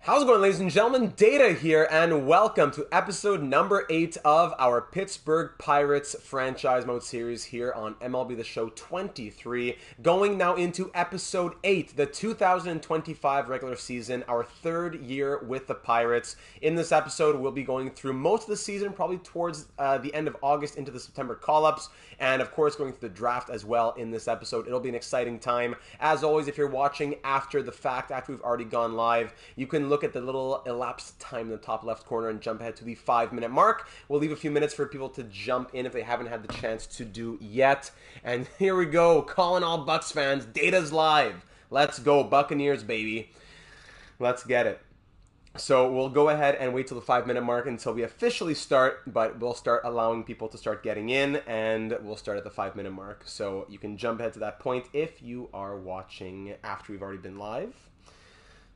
How's it going, ladies and gentlemen? Data here, and welcome to episode number 8 of our Pittsburgh Pirates franchise mode series here on MLB The Show 23. Going now into episode 8, the 2025 regular season, our third year with the Pirates. In this episode, we'll be going through most of the season, probably towards the end of August into the September call-ups, and of course going through the draft as well in this episode. It'll be an exciting time. As always, if you're watching after the fact, after we've already gone live, you can look at the little elapsed time in the top left corner and jump ahead to the 5-minute mark. We'll leave a few minutes for people to jump in if they haven't had the chance to do yet. And here we go, calling all Bucs fans. Data's live. Let's go, Buccaneers, baby. Let's get it. So we'll go ahead and wait till the 5-minute mark until we officially start, but we'll start allowing people to start getting in, and we'll start at the 5-minute mark. So you can jump ahead to that point if you are watching after we've already been live.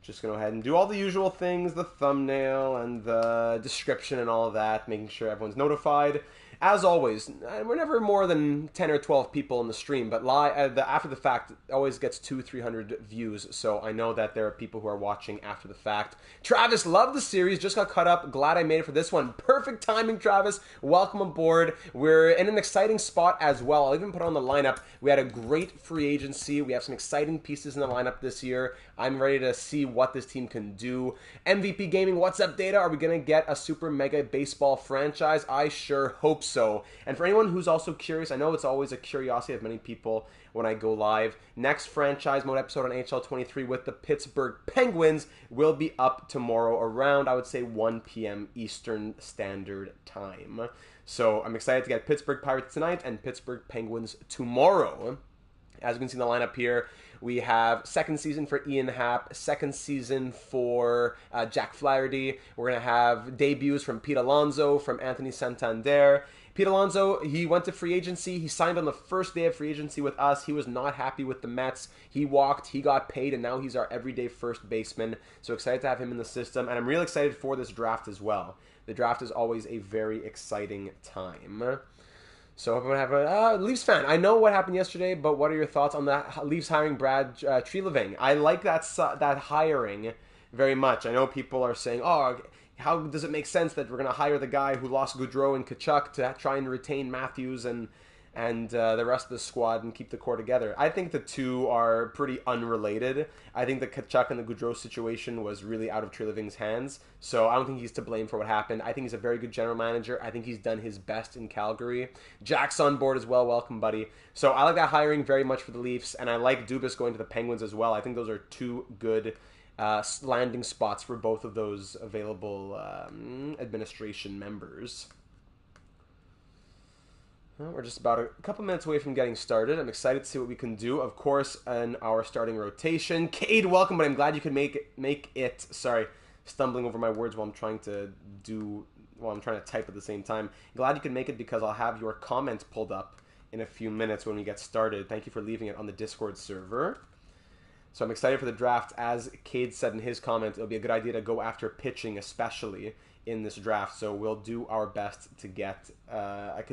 Just go ahead and do all the usual things, the thumbnail and the description and all of that, making sure everyone's notified. As always, we're never more than 10 or 12 people in the stream, but after the fact always gets 200-300 views, so I know that there are people who are watching after the fact. Travis, love the series, just got caught up, glad I made it for this one. Perfect timing, Travis. Welcome aboard. We're in an exciting spot as well. I'll even put on the lineup. We had a great free agency. We have some exciting pieces in the lineup this year. I'm ready to see what this team can do. MVP Gaming, what's up, Data? Are we going to get a super mega baseball franchise? I sure hope so. And for anyone who's also curious, I know it's always a curiosity of many people when I go live. Next franchise mode episode on HL 23 with the Pittsburgh Penguins will be up tomorrow around, I would say, 1 p.m. Eastern Standard Time. So I'm excited to get Pittsburgh Pirates tonight and Pittsburgh Penguins tomorrow. As you can see in the lineup here, we have second season for Ian Happ, second season for Jack Flaherty. We're going to have debuts from Pete Alonso, from Anthony Santander. Pete Alonso, he went to free agency. He signed on the first day of free agency with us. He was not happy with the Mets. He walked, he got paid, and now he's our everyday first baseman. So excited to have him in the system. And I'm really excited for this draft as well. The draft is always a very exciting time. So everyone have a Leafs fan. I know what happened yesterday, but what are your thoughts on that Leafs hiring Brad Treliving? I like that hiring very much. I know people are saying, "Oh, how does it make sense that we're going to hire the guy who lost Gaudreau and Tkachuk to try and retain Matthews and the rest of the squad and keep the core together?" I think the two are pretty unrelated. I think the Tkachuk and the Gaudreau situation was really out of Treliving's hands, so I don't think he's to blame for what happened. I think he's a very good general manager. I think he's done his best in Calgary. Jack's on board as well. Welcome, buddy. So I like that hiring very much for the Leafs, and I like Dubas going to the Penguins as well. I think those are two good landing spots for both of those available administration members. Well, we're just about a couple minutes away from getting started. I'm excited to see what we can do, of course, in our starting rotation. Cade, welcome, but I'm glad you could make it. Sorry, stumbling over my words while I'm trying to type at the same time. Glad you could make it because I'll have your comments pulled up in a few minutes when we get started. Thank you for leaving it on the Discord server. So I'm excited for the draft. As Cade said in his comment, it'll be a good idea to go after pitching, especially in this draft. So we'll do our best to get some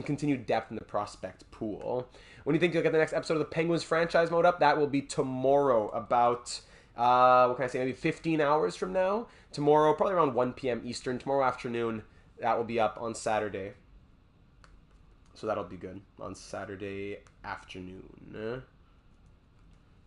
continued depth in the prospect pool. When do you think you'll get the next episode of the Penguins franchise mode up? That will be tomorrow, about what can I say, maybe 15 hours from now. Tomorrow, probably around 1 p.m. Eastern. Tomorrow afternoon, that will be up on Saturday. So that'll be good on Saturday afternoon.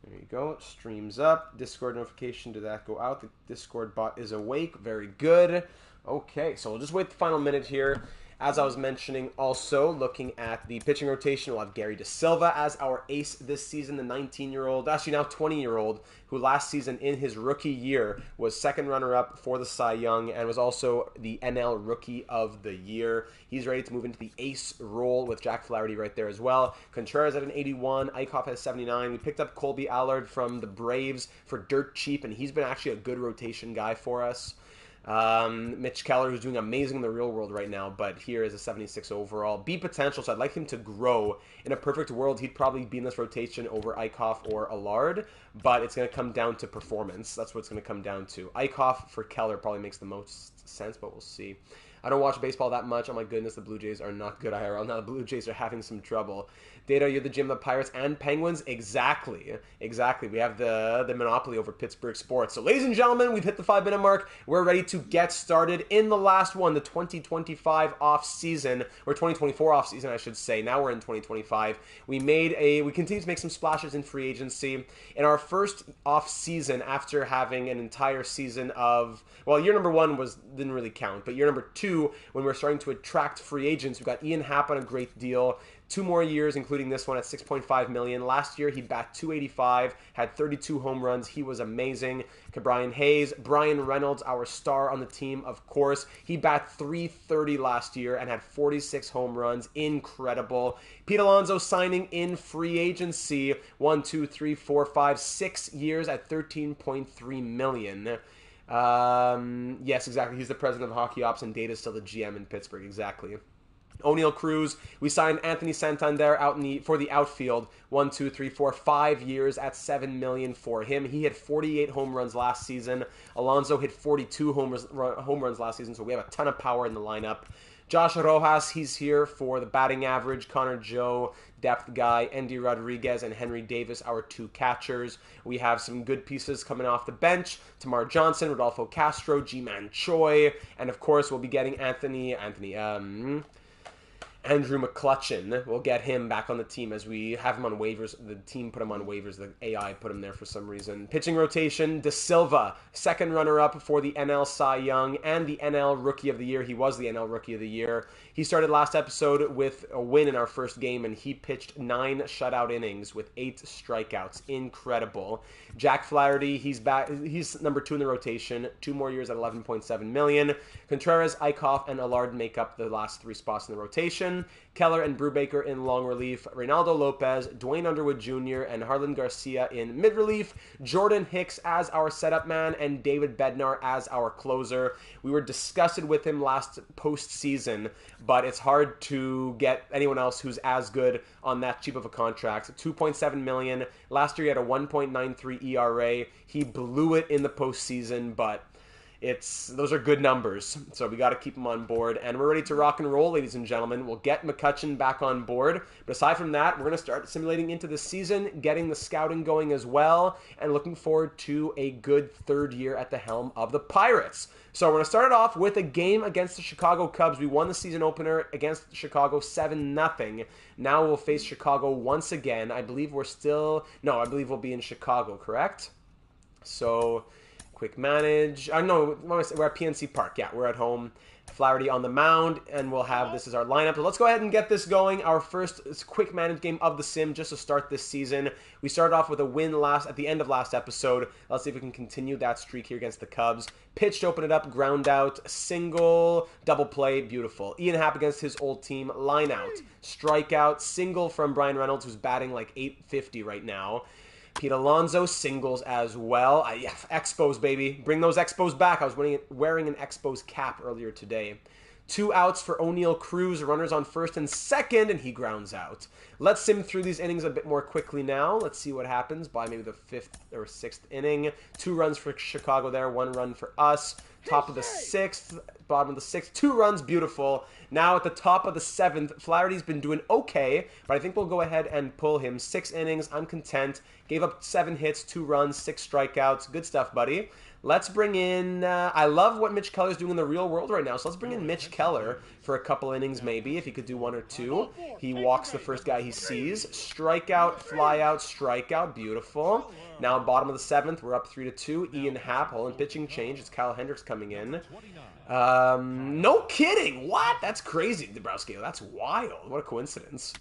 There you go. Streams up. Discord notification. Did that go out? The Discord bot is awake. Very good. Okay, so we'll just wait the final minute here. As I was mentioning, also looking at the pitching rotation, we'll have Gary DeSilva as our ace this season, the 19-year-old, actually now 20-year-old, who last season in his rookie year was second runner-up for the Cy Young and was also the NL Rookie of the Year. He's ready to move into the ace role with Jack Flaherty right there as well. Contreras at an 81, Eichhoff has 79. We picked up Colby Allard from the Braves for dirt cheap, and he's been actually a good rotation guy for us. Mitch Keller, who's doing amazing in the real world right now, but here is a 76 overall. B potential, so I'd like him to grow. In a perfect world, he'd probably be in this rotation over Eichhoff or Allard, but it's going to come down to performance. That's what it's going to come down to. Eichhoff for Keller probably makes the most sense, but we'll see. I don't watch baseball that much. Oh my goodness, the Blue Jays are not good IRL. Now the Blue Jays are having some trouble. Data, you're the GM of the Pirates and Penguins? Exactly. We have the monopoly over Pittsburgh sports. So ladies and gentlemen, we've hit the 5-minute mark. We're ready to get started in the last one, the 2025 off-season, or 2024 off-season, I should say. Now we're in 2025. We continue to make some splashes in free agency. In our first off-season, after having an entire season of, well, year number one didn't really count, but year number two, when we're starting to attract free agents, we got Ian Happ on a great deal. 2 more years, including this one at $6.5 million. Last year, he bat .285, had 32 home runs. He was amazing. Brian Hayes, Brian Reynolds, our star on the team, of course. He bat .330 last year and had 46 home runs. Incredible. Pete Alonso signing in free agency. 1, 2, 3, 4, 5, 6 years at $13.3 million. Yes, exactly. He's the president of hockey ops, and Data's still the GM in Pittsburgh. Exactly. O'Neill Cruz, we signed Anthony Santander for the outfield. 1, 2, 3, 4, 5 years at $7 million for him. He hit 48 home runs last season. Alonso hit 42 home runs last season, so we have a ton of power in the lineup. Josh Rojas, he's here for the batting average. Connor Joe, depth guy. Andy Rodriguez and Henry Davis, our 2 catchers. We have some good pieces coming off the bench. Tamar Johnson, Rodolfo Castro, Ji-Man Choi. And of course, we'll be getting Andrew McCutchen. We'll get him back on the team as we have him on waivers. The team put him on waivers. The AI put him there for some reason. Pitching rotation, De Silva, second runner-up for the NL Cy Young and the NL Rookie of the Year. He was the NL Rookie of the Year. He started last episode with a win in our first game, and he pitched 9 shutout innings with 8 strikeouts. Incredible. Jack Flaherty, he's back. He's number 2 in the rotation. 2 more years at $11.7 million. Contreras, Eichhoff, and Allard make up the last 3 spots in the rotation. Keller and Brubaker in long relief, Reynaldo Lopez, Dwayne Underwood Jr., and Harlan Garcia in mid relief, Jordan Hicks as our setup man, and David Bednar as our closer. We were disgusted with him last postseason, but it's hard to get anyone else who's as good on that cheap of a contract. $2.7 million. Last year he had a 1.93 ERA. He blew it in the postseason, but those are good numbers, so we got to keep them on board, and we're ready to rock and roll, ladies and gentlemen. We'll get McCutchen back on board, but aside from that, we're going to start simulating into the season, getting the scouting going as well, and looking forward to a good third year at the helm of the Pirates. So we're going to start it off with a game against the Chicago Cubs. We won the season opener against Chicago 7-0. Now we'll face Chicago once again. I believe we'll be in Chicago, correct? So quick manage. No, we're at PNC Park. Yeah, we're at home. Flaherty on the mound, and we'll have this as our lineup. So let's go ahead and get this going. Our first quick manage game of the sim just to start this season. We started off with a win at the end of last episode. Let's see if we can continue that streak here against the Cubs. Pitch to open it up, ground out, single, double play, beautiful. Ian Happ against his old team, line out, strikeout, single from Brian Reynolds, who's batting like .850 right now. Pete Alonso singles as well. Expos, baby. Bring those Expos back. I was wearing an Expos cap earlier today. 2 outs for O'Neill Cruz. Runners on first and second, and he grounds out. Let's sim through these innings a bit more quickly now. Let's see what happens by maybe the 5th or 6th inning. 2 runs for Chicago there, 1 run for us. Top of the 6th, bottom of the 6th, 2 runs, beautiful. Now at the top of the 7th, Flaherty's been doing okay, but I think we'll go ahead and pull him. 6 innings, I'm content. Gave up 7 hits, 2 runs, 6 strikeouts. Good stuff, buddy. Let's bring in, I love what Mitch Keller's doing in the real world right now, so let's bring in Mitch Keller for a couple innings maybe, if he could do 1 or 2. He walks the first guy he sees. Strikeout, flyout, strikeout, beautiful. Now bottom of the 7th, we're up 3-2. Ian Happ, holding pitching change. It's Kyle Hendricks coming in. No kidding! What? That's crazy, Dabrowski. That's wild. What a coincidence.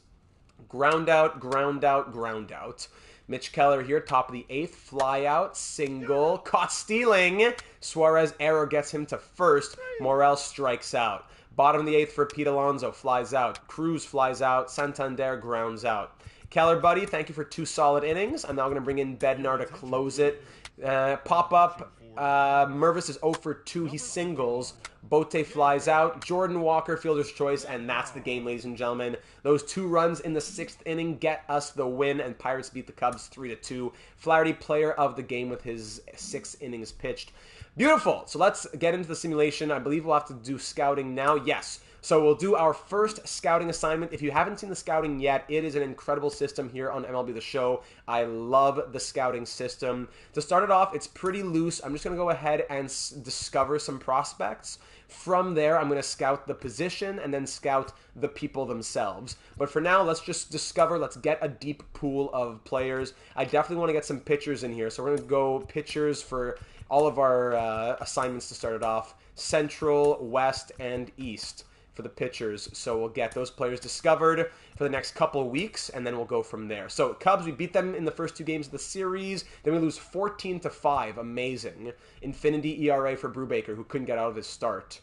Ground out, ground out, ground out. Mitch Keller here, top of the 8th, fly out, single, caught stealing. Suarez error gets him to first. Morel strikes out. Bottom of the 8th for Pete Alonso, flies out. Cruz flies out. Santander grounds out. Keller, buddy, thank you for 2 solid innings. I'm now going to bring in Bednar to close it. Pop up. Mervis is 0 for 2. He singles. Bote flies out. Jordan Walker, fielder's choice, and that's the game, ladies and gentlemen. Those 2 runs in the 6th inning get us the win, and Pirates beat the Cubs 3-2. Flaherty, player of the game with his 6 innings pitched. Beautiful. So let's get into the simulation. I believe we'll have to do scouting now. Yes. So we'll do our first scouting assignment. If you haven't seen the scouting yet, it is an incredible system here on MLB The Show. I love the scouting system. To start it off, it's pretty loose. I'm just going to go ahead and discover some prospects. From there, I'm going to scout the position and then scout the people themselves. But for now, let's just discover. Let's get a deep pool of players. I definitely want to get some pitchers in here. So we're going to go pitchers for all of our assignments to start it off. Central, West, and East for the pitchers. So we'll get those players discovered for the next couple of weeks, and then we'll go from there. So Cubs, we beat them in the first 2 games of the series. Then we lose 14-5. Amazing. Infinity ERA for Brubaker, who couldn't get out of his start.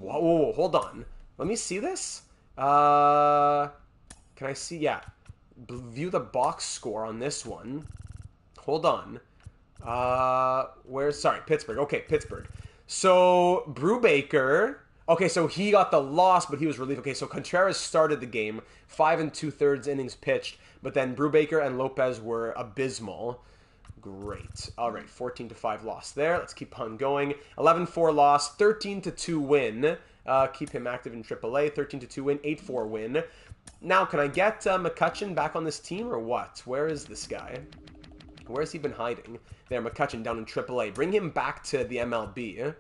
Whoa, hold on. Let me see this. Can I see? Yeah. View the box score on this one. Hold on. Sorry, Pittsburgh. Okay, Pittsburgh. So Brubaker. Okay, so he got the loss, but he was relief. Okay, so Contreras started the game, 5 2/3 innings pitched, but then Brubaker and Lopez were abysmal. Great. All right, 14-5 loss there. Let's keep on going. 11-4 loss, 13-2 win. Keep him active in AAA. 13-2 win, 8-4 win. Now, can I get McCutchen back on this team or what? Where is this guy? Where's he been hiding? There, McCutchen down in AAA. Bring him back to the MLB.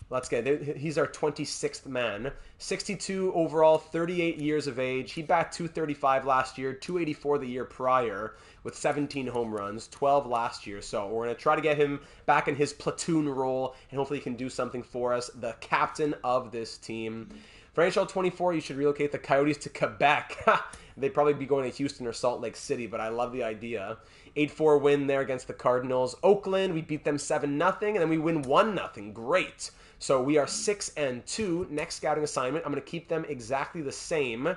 Let's get, he's our 26th man. 62 overall, 38 years of age. He batted .235 last year, .284 the year prior with 17 home runs, 12 last year. So we're going to try to get him back in his platoon role, and hopefully he can do something for us. The captain of this team. For NHL 24, you should relocate the Coyotes to Quebec. They'd probably be going to Houston or Salt Lake City, but I love the idea. 8-4 win there against the Cardinals. Oakland, we beat them 7-0, and then we win 1-0. Great. So we are 6-2. Next scouting assignment, I'm going to keep them exactly the same.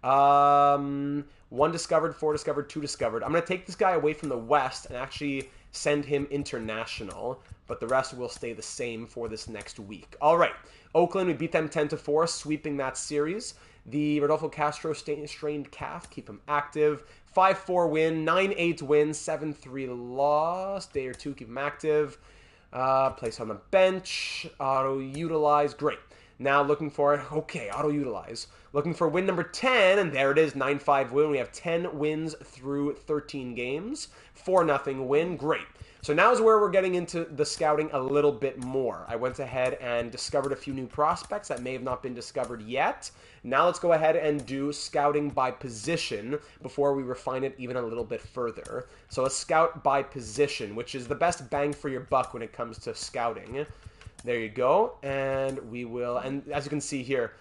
1 discovered, 4 discovered, 2 discovered. I'm going to take this guy away from the West and actually send him international, but the rest will stay the same for this next week. All right. Oakland, we beat them 10-4, sweeping that series. The Rodolfo Castro strained calf, keep him active. 5-4 win, 9-8 win, 7-3 loss. Day or 2, keep him active. Place on the bench. Auto-utilize. Great. Now looking for, auto-utilize. Looking for win number 10, and there it is, 9-5 win. We have 10 wins through 13 games. 4-0 win. Great. So now is where we're getting into the scouting a little bit more. I went ahead and discovered a few new prospects that may have not been discovered yet. Now let's go ahead and do scouting by position before we refine it even a little bit further. So let's scout by position, which is the best bang for your buck when it comes to scouting. There you go. And we will, and as you can see here,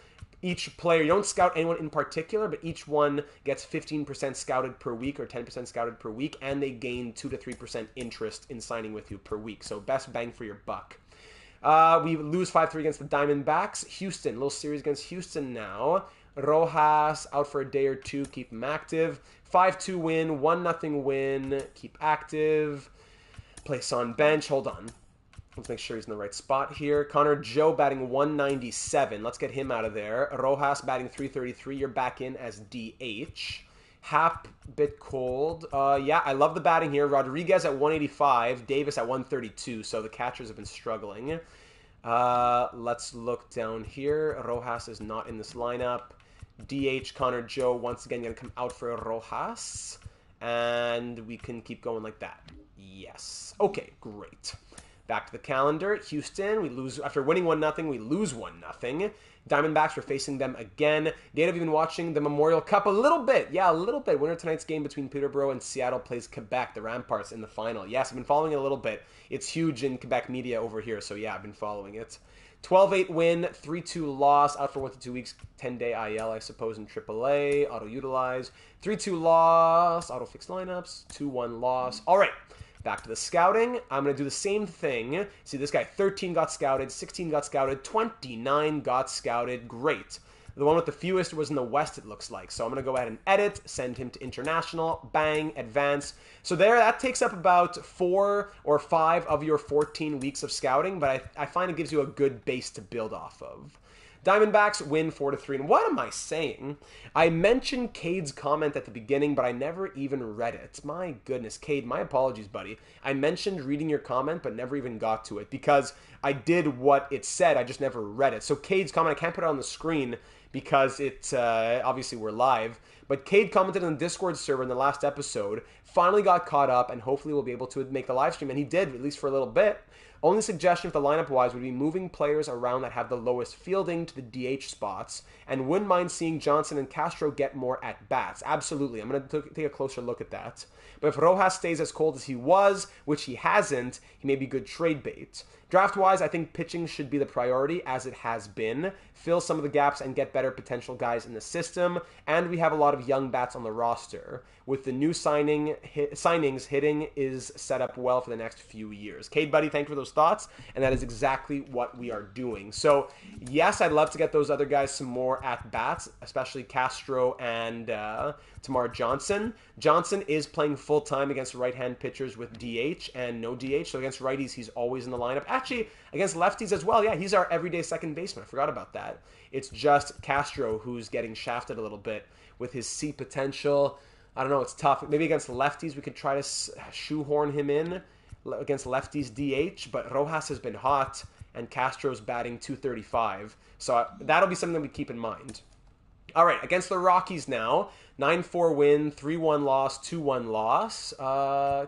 each player, you don't scout anyone in particular, but each one gets 15% scouted per week or 10% scouted per week, and they gain 2 to 3% interest in signing with you per week. So best bang for your buck. We lose 5-3 against the Diamondbacks. Houston, little series against Houston now. Rojas out for a day or 2, keep him active. 5-2 win, 1-0 win, keep active. Place on bench, hold on. Let's make sure he's in the right spot here. Connor Joe batting 197. Let's get him out of there. Rojas batting 333. You're back in as DH. Hap, bit cold. Yeah, I love the batting here. Rodriguez at 185. Davis at 132. So the catchers have been struggling. Let's look down here. Rojas is not in this lineup. DH Connor Joe once again going to come out for Rojas. And we can keep going like that. Yes. Okay, great. Back to the calendar. Houston, we lose after winning 1-0. We lose 1-0. Diamondbacks, we're facing them again. Dave, have you been watching the Memorial Cup a little bit? Yeah, a little bit. Winner tonight's game between Peterborough and Seattle plays Quebec, the Ramparts, in the final. Yes, I've been following it a little bit. It's huge in Quebec media over here, so yeah, I've been following it. 12-8 win, 3-2 loss, out for 1 to 2 weeks, 10-day IL, I suppose, in AAA. Auto-utilize. 3-2 loss, auto-fix lineups, 2-1 loss. All right. Back to the scouting. I'm going to do the same thing. See, this guy, 13 got scouted, 16 got scouted, 29 got scouted. Great. The one with the fewest was in the West, it looks like. So I'm going to go ahead and edit, send him to international, bang, advance. So there, that takes up about 4 or 5 of your 14 weeks of scouting, but I find it gives you a good base to build off of. Diamondbacks win 4-3. And what am I saying? I mentioned Cade's comment at the beginning, but I never even read it. My goodness, Cade, my apologies, buddy. I mentioned reading your comment, but never even got to it because I did what it said. I just never read it. So Cade's comment, I can't put it on the screen because it's obviously we're live. But Cade commented on the Discord server in the last episode, finally got caught up, and hopefully we'll be able to make the live stream. And he did, at least for a little bit. Only suggestion for the lineup-wise would be moving players around that have the lowest fielding to the DH spots, and wouldn't mind seeing Johnson and Castro get more at-bats. Absolutely. I'm going to take a closer look at that. But if Rojas stays as cold as he was, which he hasn't, he may be good trade bait. Draft-wise, I think pitching should be the priority, as it has been. Fill some of the gaps and get better potential guys in the system. And we have a lot of young bats on the roster. With the new signings, hitting is set up well for the next few years. Cade, buddy, thank you for those thoughts. And that is exactly what we are doing. So, yes, I'd love to get those other guys some more at-bats, especially Castro and Tamar Johnson. Johnson is playing full-time against right-hand pitchers with DH and no DH. So against righties, he's always in the lineup. Actually, against lefties as well. Yeah, he's our everyday second baseman. I forgot about that. It's just Castro who's getting shafted a little bit with his C potential. I don't know. It's tough. Maybe against lefties, we could try to shoehorn him in against lefties DH. But Rojas has been hot, and Castro's batting .235. So that'll be something that we keep in mind. All right, against the Rockies now. 9-4 win, 3-1 loss, 2-1 loss.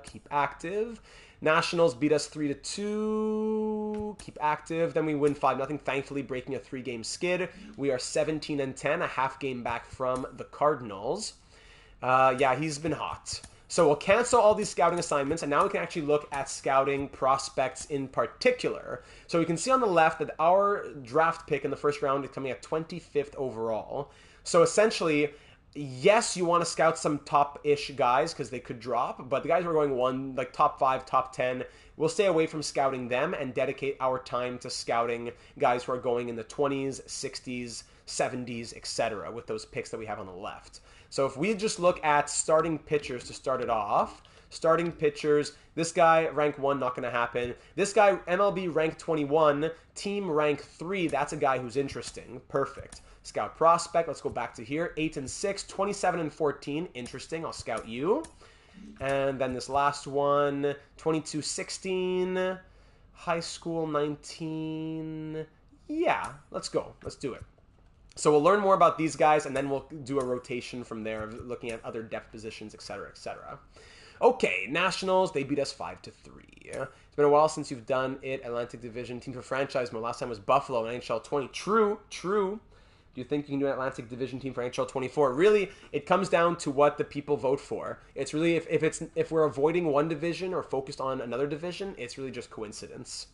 Keep active. Nationals beat us 3-2. Keep active. Then we win 5-0, thankfully breaking a 3-game skid. We are 17-10, a half game back from the Cardinals. Yeah, he's been hot. So we'll cancel all these scouting assignments, and now we can actually look at scouting prospects in particular. So we can see on the left that our draft pick in the first round is coming at 25th overall. So essentially, yes, you want to scout some top-ish guys because they could drop, but the guys who are going like top 5, top 10, we'll stay away from scouting them and dedicate our time to scouting guys who are going in the 20s, 60s, 70s, etc. with those picks that we have on the left. So if we just look at starting pitchers to start it off, starting pitchers, this guy, rank 1, not going to happen. This guy, MLB rank 21, team rank 3, that's a guy who's interesting. Perfect. Scout prospect, let's go back to here. 8-6, 27-14, interesting. I'll scout you. And then this last one, 22-16, high school 19. Yeah, let's go. Let's do it. So we'll learn more about these guys, and then we'll do a rotation from there, looking at other depth positions, etc., etc. Okay, Nationals, they beat us 5-3. It's been a while since you've done it. Atlantic Division team for franchise mode. Last time was Buffalo in NHL 20. True. Do you think you can do an Atlantic Division team for NHL 24? Really, it comes down to what the people vote for. It's really, if we're avoiding one division or focused on another division, it's really just coincidence.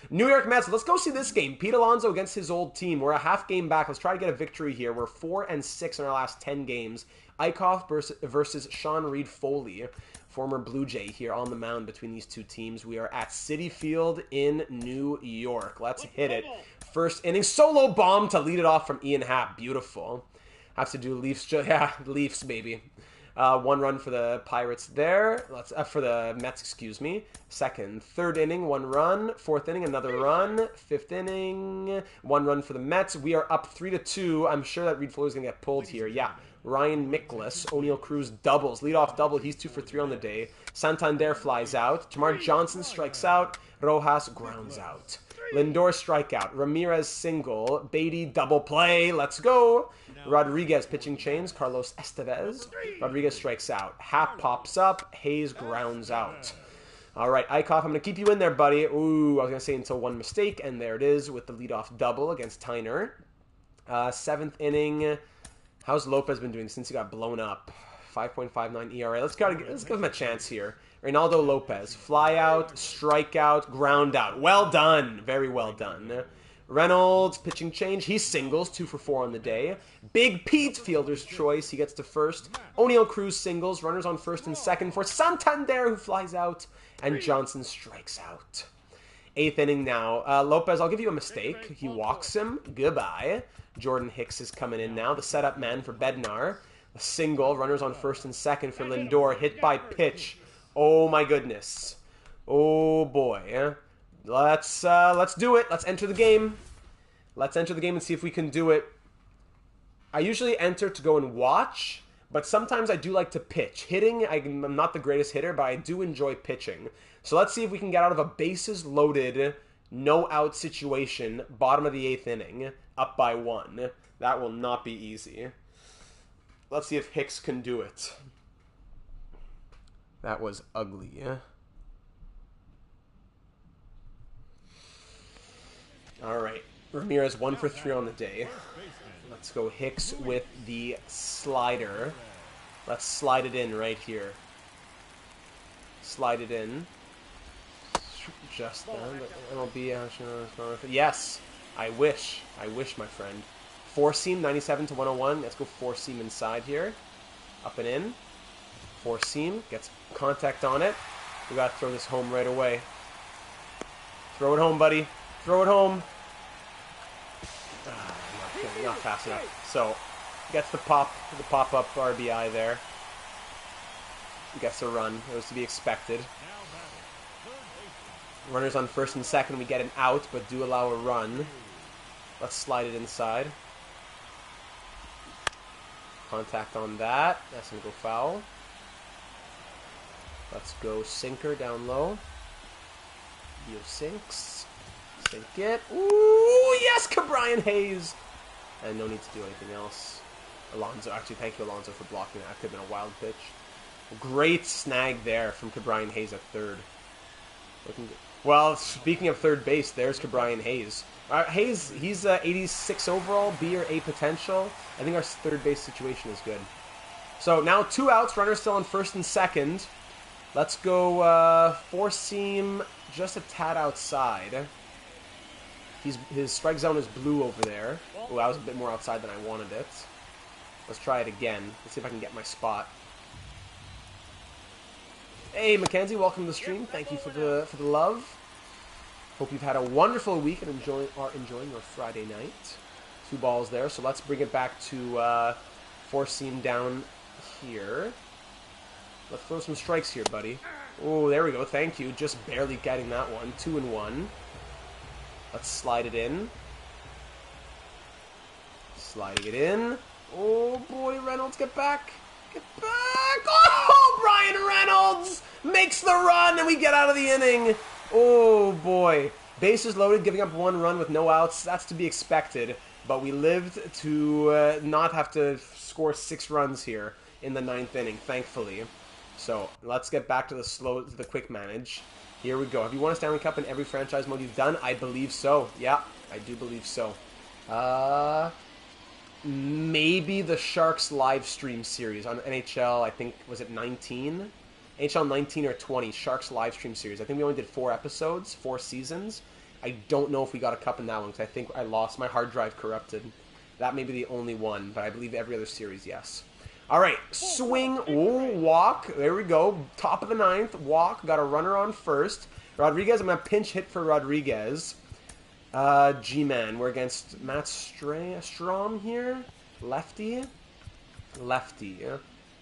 New York Mets, let's go see this game. Pete Alonso against his old team. We're a half game back. Let's try to get a victory here. We're 4-6 in our last 10 games. Eichhoff versus Sean Reed Foley, former Blue Jay, here on the mound between these two teams. We are at Citi Field in New York. Let's hit it. First inning, solo bomb to lead it off from Ian Happ. Beautiful. Have to do Leafs. Yeah, Leafs, baby. 1 run for the Pirates there. For the Mets, excuse me. Second, third inning, 1 run. Fourth inning, another run. Fifth inning, 1 run for the Mets. We are up 3-2. I'm sure that Reed Foley is going to get pulled here. Yeah. Ryan Mikolas, O'Neal Cruz doubles. Leadoff double. He's 2 for 3 on the day. Santander flies out. Tamar Johnson strikes out. Rojas grounds out. Lindor strikeout. Ramirez single. Beatty double play. Let's go. Rodriguez pitching chains. Carlos Estevez. Rodriguez strikes out. Happ pops up. Hayes grounds out. All right, Eichhoff, I'm going to keep you in there, buddy. Ooh, I was going to say until one mistake, and there it is with the leadoff double against Tyner. 7th inning. How's Lopez been doing since he got blown up? 5.59 ERA. Let's give him a chance here. Reynaldo Lopez. Fly out, strike out, ground out. Well done. Very well done. Reynolds, pitching change. He singles, 2 for 4 on the day. Big Pete, fielder's choice. He gets to first. O'Neal Cruz singles. Runners on first and second for Santander, who flies out. And Johnson strikes out. 8th inning now. Lopez, I'll give you a mistake. He walks him. Goodbye. Jordan Hicks is coming in now. The setup man for Bednar. A single. Runners on first and second for Lindor. Hit by pitch. Oh my goodness. Oh boy. Let's do it. Let's enter the game. Let's enter the game and see if we can do it. I usually enter to go and watch, but sometimes I do like to pitch. Hitting, I'm not the greatest hitter, but I do enjoy pitching. So let's see if we can get out of a bases loaded, no out situation, bottom of the 8th inning, up by 1. That will not be easy. Let's see if Hicks can do it. That was ugly. All right. Ramirez 1 for 3 on the day. Let's go Hicks with the slider. Let's slide it in right here. Slide it in. Just then. MLB. Yes. I wish. I wish, my friend. 4-seam, 97 to 101. Let's go 4-seam inside here. Up and in. 4-seam. Gets contact on it. We got to throw this home right away. Throw it home, buddy. Throw it home. Not fast enough. So, gets the pop-up RBI there. Gets a run. It was to be expected. Runners on first and second. We get an out, but do allow a run. Let's slide it inside. Contact on that. That's going to go foul. Let's go sinker down low. Dio sinks. Sink it. Ooh, yes, Cabrian Hayes. And no need to do anything else. Alonso, actually, thank you, Alonso, for blocking that. Could have been a wild pitch. Great snag there from Cabrian Hayes at third. Looking good. Well, speaking of third base, there's Cabrian Hayes. Hayes, he's 86 overall, B or A potential. I think our third base situation is good. So now 2 outs, runners still on first and second. Let's go 4-seam, just a tad outside. His strike zone is blue over there. Oh, that was a bit more outside than I wanted it. Let's try it again. Let's see if I can get my spot. Hey, Mackenzie, welcome to the stream. Thank you for the love. Hope you've had a wonderful week and are enjoying your Friday night. 2 balls there, so let's bring it back to 4-seam down here. Let's throw some strikes here, buddy. Oh, there we go. Thank you. Just barely getting that one. 2-1. Let's slide it in. Sliding it in. Oh, boy, Reynolds, get back. Get back. Oh, Brian Reynolds makes the run, and we get out of the inning. Oh, boy. Bases loaded, giving up 1 run with no outs. That's to be expected. But we lived to not have to score 6 runs here in the 9th inning, thankfully. So let's get back to the quick manage. Here we go. Have you won a Stanley Cup in every franchise mode you've done? I believe so. Yeah, I do believe so. Maybe the Sharks live stream series on NHL, I think, was it 19? NHL 19 or 20, Sharks live stream series. I think we only did 4 episodes, 4 seasons. I don't know if we got a cup in that one because I think I lost. My hard drive corrupted. That may be the only one, but I believe every other series, yes. All right, swing, ooh, walk. There we go. Top of the 9th, walk. Got a runner on first. Rodriguez, I'm going to pinch hit for Rodriguez. G-Man, we're against Matt Strom here. Lefty. Lefty.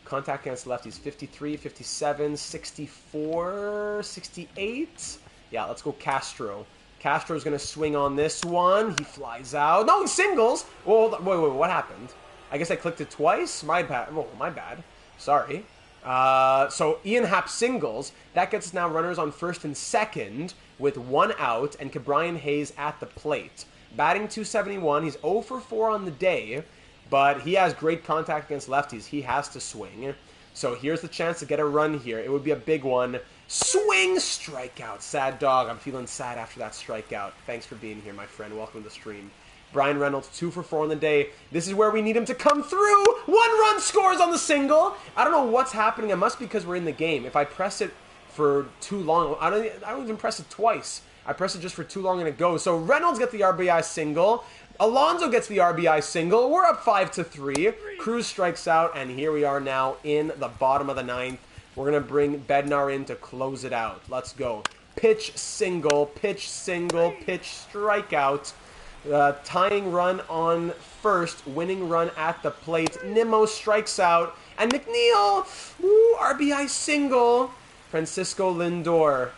Contact against lefties, 53, 57, 64, 68. Yeah, let's go Castro. Castro's going to swing on this one. He flies out. No, he singles. Oh, wait, what happened? I guess I clicked it twice. My bad. Oh, my bad. Sorry. So Ian Happ singles. That gets us now runners on first and second with 1 out and Cabrian Hayes at the plate. Batting .271. He's 0 for 4 on the day, but he has great contact against lefties. He has to swing. So here's the chance to get a run here. It would be a big one. Swing, strikeout. Sad dog. I'm feeling sad after that strikeout. Thanks for being here, my friend. Welcome to the stream. Brian Reynolds, 2 for 4 on the day. This is where we need him to come through. 1 run scores on the single. I don't know what's happening. It must be because we're in the game. If I press it for too long, I don't even press it twice. I press it just for too long and it goes. So Reynolds gets the RBI single. Alonso gets the RBI single. We're up 5-3. Cruz strikes out, and here we are now in the bottom of the 9th. We're going to bring Bednar in to close it out. Let's go. pitch single, pitch single, pitch strikeout. Tying run on first, winning run at the plate. Nimmo strikes out, and McNeil, RBI single. Francisco Lindor.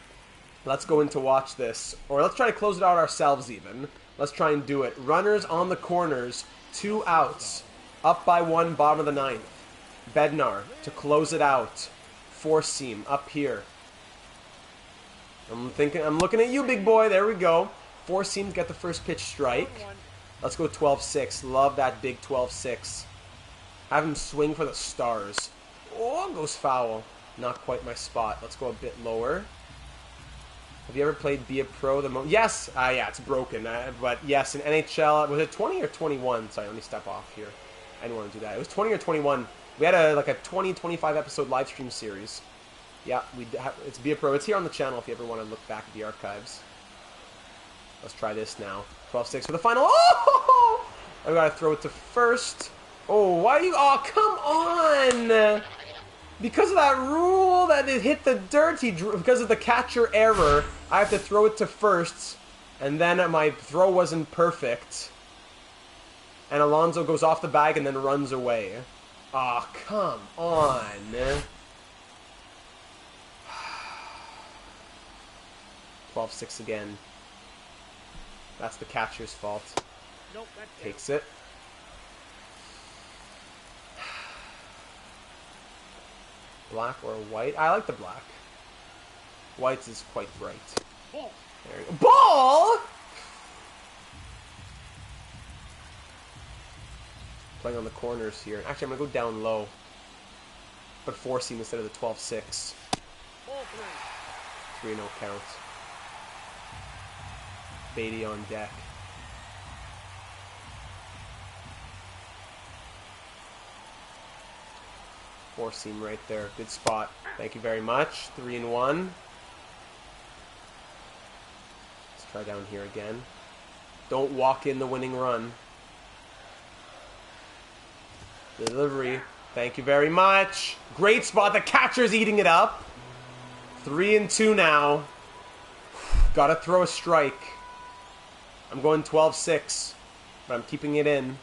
Let's go in to watch this, or let's try to close it out ourselves even. Let's try and do it. Runners on the corners, 2 outs, up by 1, bottom of the 9th. Bednar to close it out. Four seam up here. I'm looking at you, big boy. There we go. Four seams get the first pitch strike. Let's go 12-6. Love that big 12-6. Have him swing for the stars. Oh, goes foul. Not quite my spot. Let's go a bit lower. Have you ever played Be a Pro? Yes! Yeah, it's broken. But yes, in NHL, was it 20 or 21? Sorry, let me step off here. I didn't want to do that. It was 20 or 21. We had a 20, 25 episode live stream series. Yeah, it's Be a Pro. It's here on the channel if you ever want to look back at the archives. Let's try this now. 12-6 for the final. Oh! I gotta throw it to first. Oh, why are you... Oh, come on! Because of that rule that it hit the dirt, because of the catcher error, I have to throw it to first, and then my throw wasn't perfect. And Alonso goes off the bag and then runs away. Oh, come on. 12-6 again. That's the catcher's fault. Nope, takes it. Black or white? I like the black. White's is quite bright. Ball. There you go. Ball! Playing on the corners here. Actually, I'm going to go down low. But 4-seam instead of the 12-6. 3-0 count. Beatty on deck. Four seam right there. Good spot. Thank you very much. 3-1. Let's try down here again. Don't walk in the winning run. Delivery. Thank you very much. Great spot. The catcher's eating it up. 3-2 now. Gotta throw a strike. I'm going 12-6, but I'm keeping it in.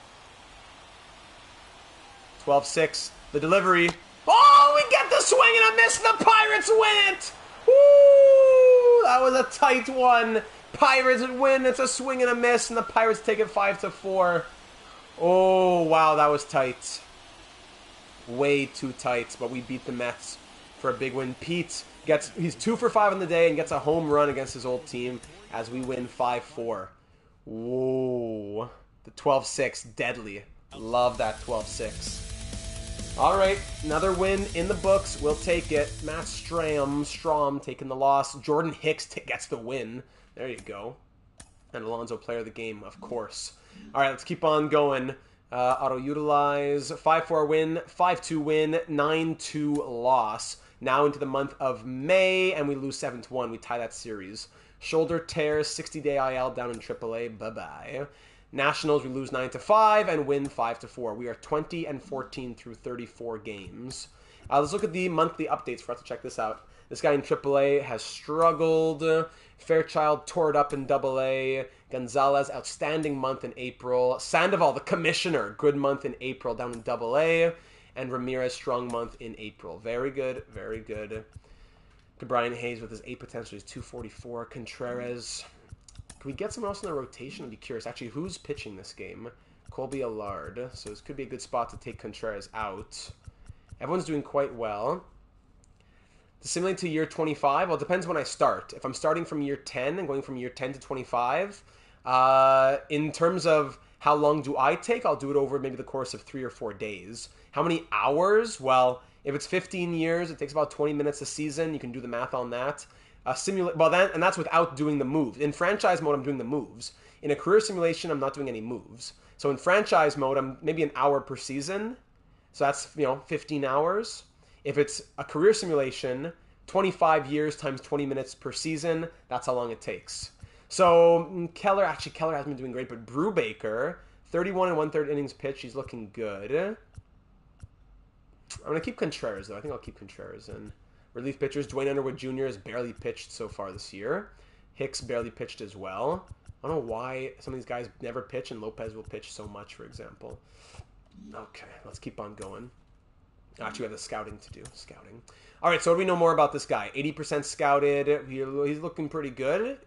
12-6. The delivery. Oh, we get the swing and a miss. The Pirates win it. Woo! That was a tight one. Pirates win. It's a swing and a miss, and the Pirates take it 5-4. Oh, wow, that was tight. Way too tight, but we beat the Mets for a big win. Pete he's 2 for 5 on the day and gets a home run against his old team as we win 5-4. Whoa. The 12-6, deadly. Love that 12-6. All right, another win in the books. We'll take it. Matt Strom taking the loss. Jordan Hicks gets the win. There you go. And Alonso, player of the game, of course. All right, let's keep on going. Auto-utilize. 5-4 win, 5-2 win, 9-2 loss. Now into the month of May, and we lose 7-1. We tie that series. Shoulder tear, 60-day IL down in AAA. Bye-bye. Nationals, we lose 9-5 and win 5-4. We are 20-14 through 34 games. Let's look at the monthly updates for us to check this out. This guy in AAA has struggled. Fairchild tore it up in AA. Gonzalez, outstanding month in April. Sandoval, the commissioner, good month in April down in AA. And Ramirez, strong month in April. Very good, very good. Brian Hayes with his 8 potential is 244. Contreras. Can we get someone else in the rotation? I'd be curious. Actually, who's pitching this game? Colby Allard. So this could be a good spot to take Contreras out. Everyone's doing quite well. To simulate to year 25, well, it depends when I start. If I'm starting from year 10 and going from year 10 to 25, in terms of how long do I take, I'll do it over maybe the course of 3 or 4 days. How many hours? Well, if it's 15 years, it takes about 20 minutes a season. You can do the math on that. And that's without doing the moves. In franchise mode, I'm doing the moves. In a career simulation, I'm not doing any moves. So in franchise mode, I'm maybe an hour per season. So that's 15 hours. If it's a career simulation, 25 years times 20 minutes per season, that's how long it takes. So Keller hasn't been doing great, but Brubaker, 31 1/3 innings pitched, he's looking good. I'm going to keep Contreras, though. I think I'll keep Contreras in. Relief pitchers, Dwayne Underwood Jr. has barely pitched so far this year. Hicks barely pitched as well. I don't know why some of these guys never pitch and Lopez will pitch so much, for example. Okay, let's keep on going. Actually, we have the scouting to do. Scouting. All right, so what do we know more about this guy? 80% scouted. He's looking pretty good.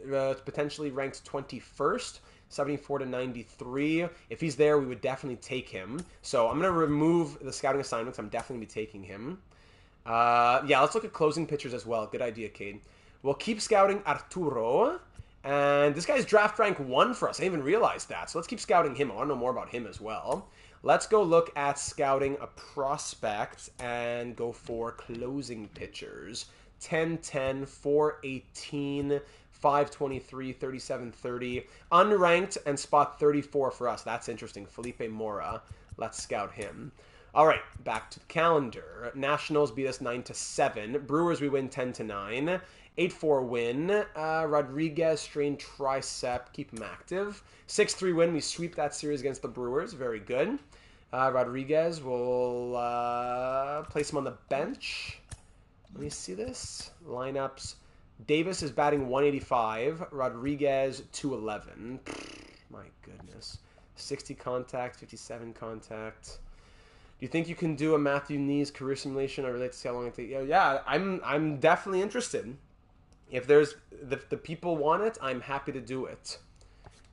Potentially ranked 21st. 74 to 93. If he's there, we would definitely take him. So I'm going to remove the scouting assignments. I'm definitely taking him. Yeah, let's look at closing pitchers as well. Good idea, Cade. We'll keep scouting Arturo. And this guy's draft rank 1 for us. I didn't even realize that. So let's keep scouting him. I want to know more about him as well. Let's go look at scouting a prospect and go for closing pitchers. 10-10, 4-18, 5-23, 37-30. Unranked and spot 34 for us. That's interesting. Felipe Mora. Let's scout him. All right, back to the calendar. Nationals beat us 9-7. Brewers, we win 10-9. 8-4 win. Rodriguez, strained tricep. Keep him active. 6-3 win. We sweep that series against the Brewers. Very good. Rodriguez, will place him on the bench. Let me see this. Lineups. Davis is batting 185. Rodriguez, 211. My goodness. 60 contact, 57 contact. Do you think you can do a Matthew Knees career simulation? I relate to see how long it takes. Yeah, I'm definitely interested. If there's the people want it, I'm happy to do it.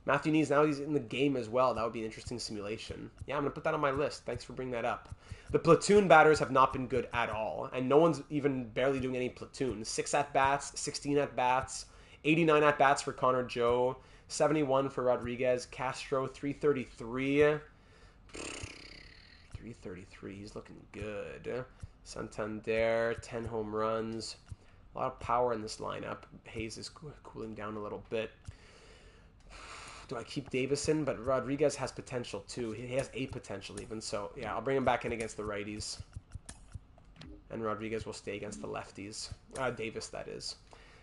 Matthew Knees, now he's in the game as well. That would be an interesting simulation. Yeah, I'm going to put that on my list. Thanks for bringing that up. The platoon batters have not been good at all, and no one's even barely doing any platoon. 6 at-bats, 16 at-bats, 89 at-bats for Connor Joe, 71 for Rodriguez, Castro, 333. 333, he's looking good. Santander, 10 home runs. A lot of power in this lineup. Hayes is cooling down a little bit. Do I keep Davison? But Rodriguez has potential too. He has a potential even. So, yeah, I'll bring him back in against the righties. And Rodriguez will stay against the lefties. Davis, that is.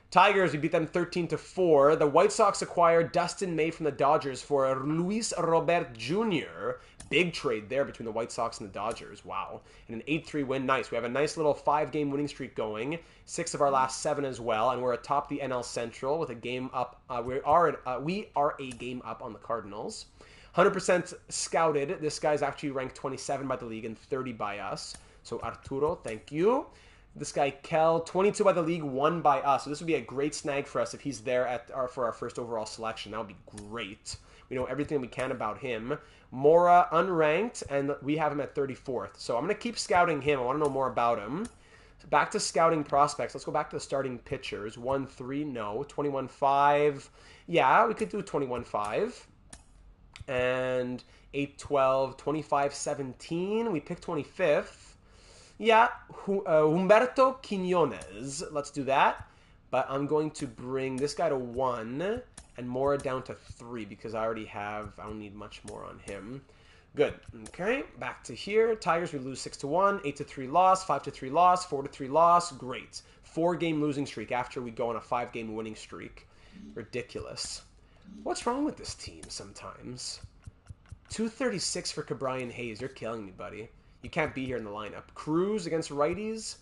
Tigers, we beat them 13-4. The White Sox acquired Dustin May from the Dodgers for Luis Robert Jr. Big trade there between the White Sox and the Dodgers. Wow. And an 8-3 win. Nice. We have a nice little 5-game winning streak going. 6 of our last 7 as well. And we're atop the NL Central with a game up. We are a game up on the Cardinals. 100% scouted. This guy's actually ranked 27 by the league and 30 by us. So Arturo, thank you. This guy, Kel, 22 by the league, 1 by us. So this would be a great snag for us if he's there for our first overall selection. That would be great. We know everything we can about him. Mora, unranked, and we have him at 34th. So I'm going to keep scouting him. I want to know more about him. So back to scouting prospects. Let's go back to the starting pitchers. 1-3, no. 21-5. Yeah, we could do 21-5. And 8-12, 25-17. We picked 25th. Yeah, Humberto Quiñones. Let's do that. But I'm going to bring this guy to 1 and Mora down to 3 because I don't need much more on him. Good. Okay, back to here. Tigers, we lose 6-1, 8-3 loss, 5-3 loss, 4-3 loss. Great. 4-game losing streak after we go on a 5-game winning streak. Ridiculous. What's wrong with this team sometimes? 236 for Cabrian Hayes. You're killing me, buddy. You can't be here in the lineup. Cruz against righties.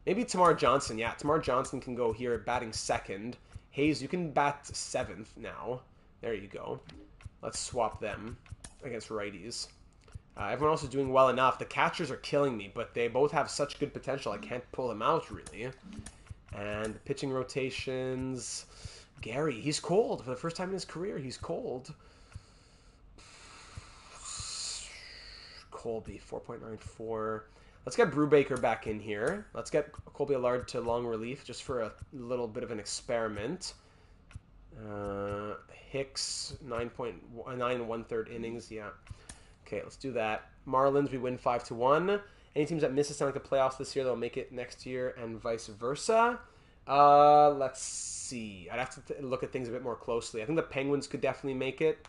Maybe Tamar Johnson. Yeah, Tamar Johnson can go here batting 2nd. Hayes, you can bat 7th now. There you go. Let's swap them against righties. Everyone else is doing well enough. The catchers are killing me, but they both have such good potential. I can't pull them out, really. And pitching rotations. Gary, he's cold. For the first time in his career, he's cold. Colby, 4.94. Let's get Brubaker back in here. Let's get Colby Allard to long relief just for a little bit of an experiment. Hicks, 9 1/3 innings. Yeah. Okay, let's do that. Marlins, we win 5-1. Any teams that miss us out of the playoffs this year, they'll make it next year and vice versa. Let's see. I'd have to look at things a bit more closely. I think the Penguins could definitely make it.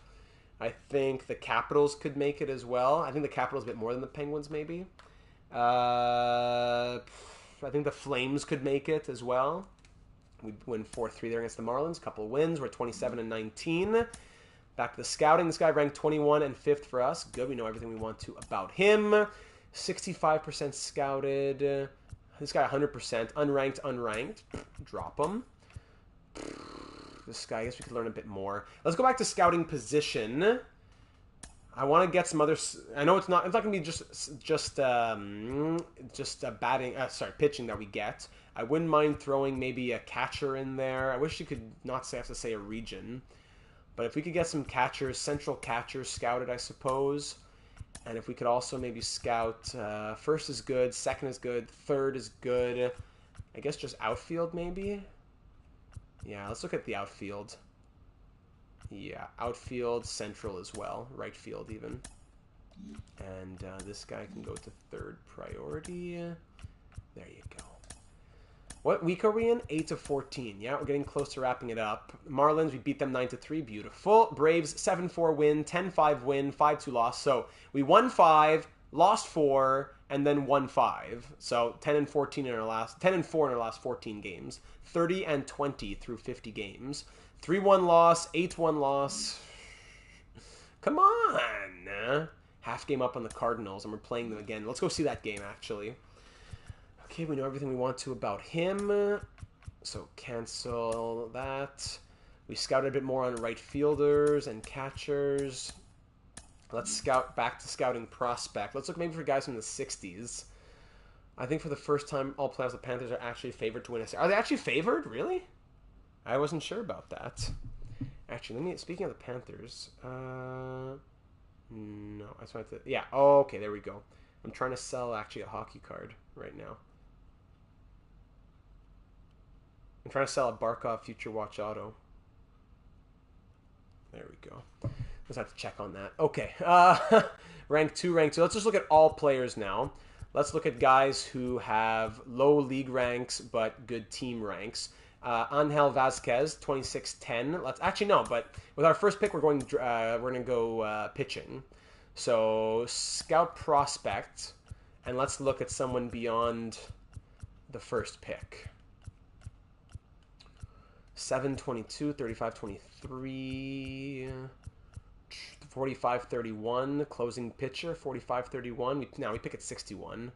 I think the Capitals could make it as well. I think the Capitals a bit more than the Penguins, maybe. I think the Flames could make it as well. We win 4-3 there against the Marlins. A couple of wins. We're 27-19. Back to the scouting. This guy ranked 21 and 5th for us. Good. We know everything we want to about him. 65% scouted. This guy 100%. Unranked. Drop him. This guy, I guess we could learn a bit more. Let's go back to scouting position. I want to get some other... I know it's not going to be just pitching that we get. I wouldn't mind throwing maybe a catcher in there. I wish you could not have to say a region. But if we could get some catchers, central catchers scouted, I suppose. And if we could also maybe scout... first is good, second is good, third is good. I guess just outfield maybe? Yeah, let's look at the outfield. Yeah, outfield, central as well. Right field even. And this guy can go to third priority. There you go. What week are we in? 8 of 14. Yeah, we're getting close to wrapping it up. Marlins, we beat them 9-3. Beautiful. Braves, 7-4 win, 10-5 win, 5-2 loss. So we won 5, lost 4, and then won 5. So 10-14 in our last 10-4 in our last 14 games. 30-20 through 50 games. 3-1 loss, 8-1 loss. Come on. Half game up on the Cardinals, and we're playing them again. Let's go see that game, actually. Okay, we know everything we want to about him. So cancel that. We scouted a bit more on right fielders and catchers. Let's scout back to scouting prospect. Let's look maybe for guys from the 60s. I think for the first time, all playoffs, the Panthers are actually favored to win a series. Are they actually favored? Really? I wasn't sure about that. Actually, speaking of the Panthers, no, I just wanted to, yeah, oh, okay, there we go. I'm trying to sell actually a hockey card right now. I'm trying to sell a Barkov Future Watch Auto. There we go. Just have to check on that. Okay, rank 2. Let's just look at all players now. Let's look at guys who have low league ranks but good team ranks. Angel Vasquez, 26-10. Let's actually no, but with our first pick, we're going to go pitching. So scout prospect, and let's look at someone beyond the first pick. 7-22, 35-23, 45-31. Closing pitcher, 45-31. Now we pick at 61.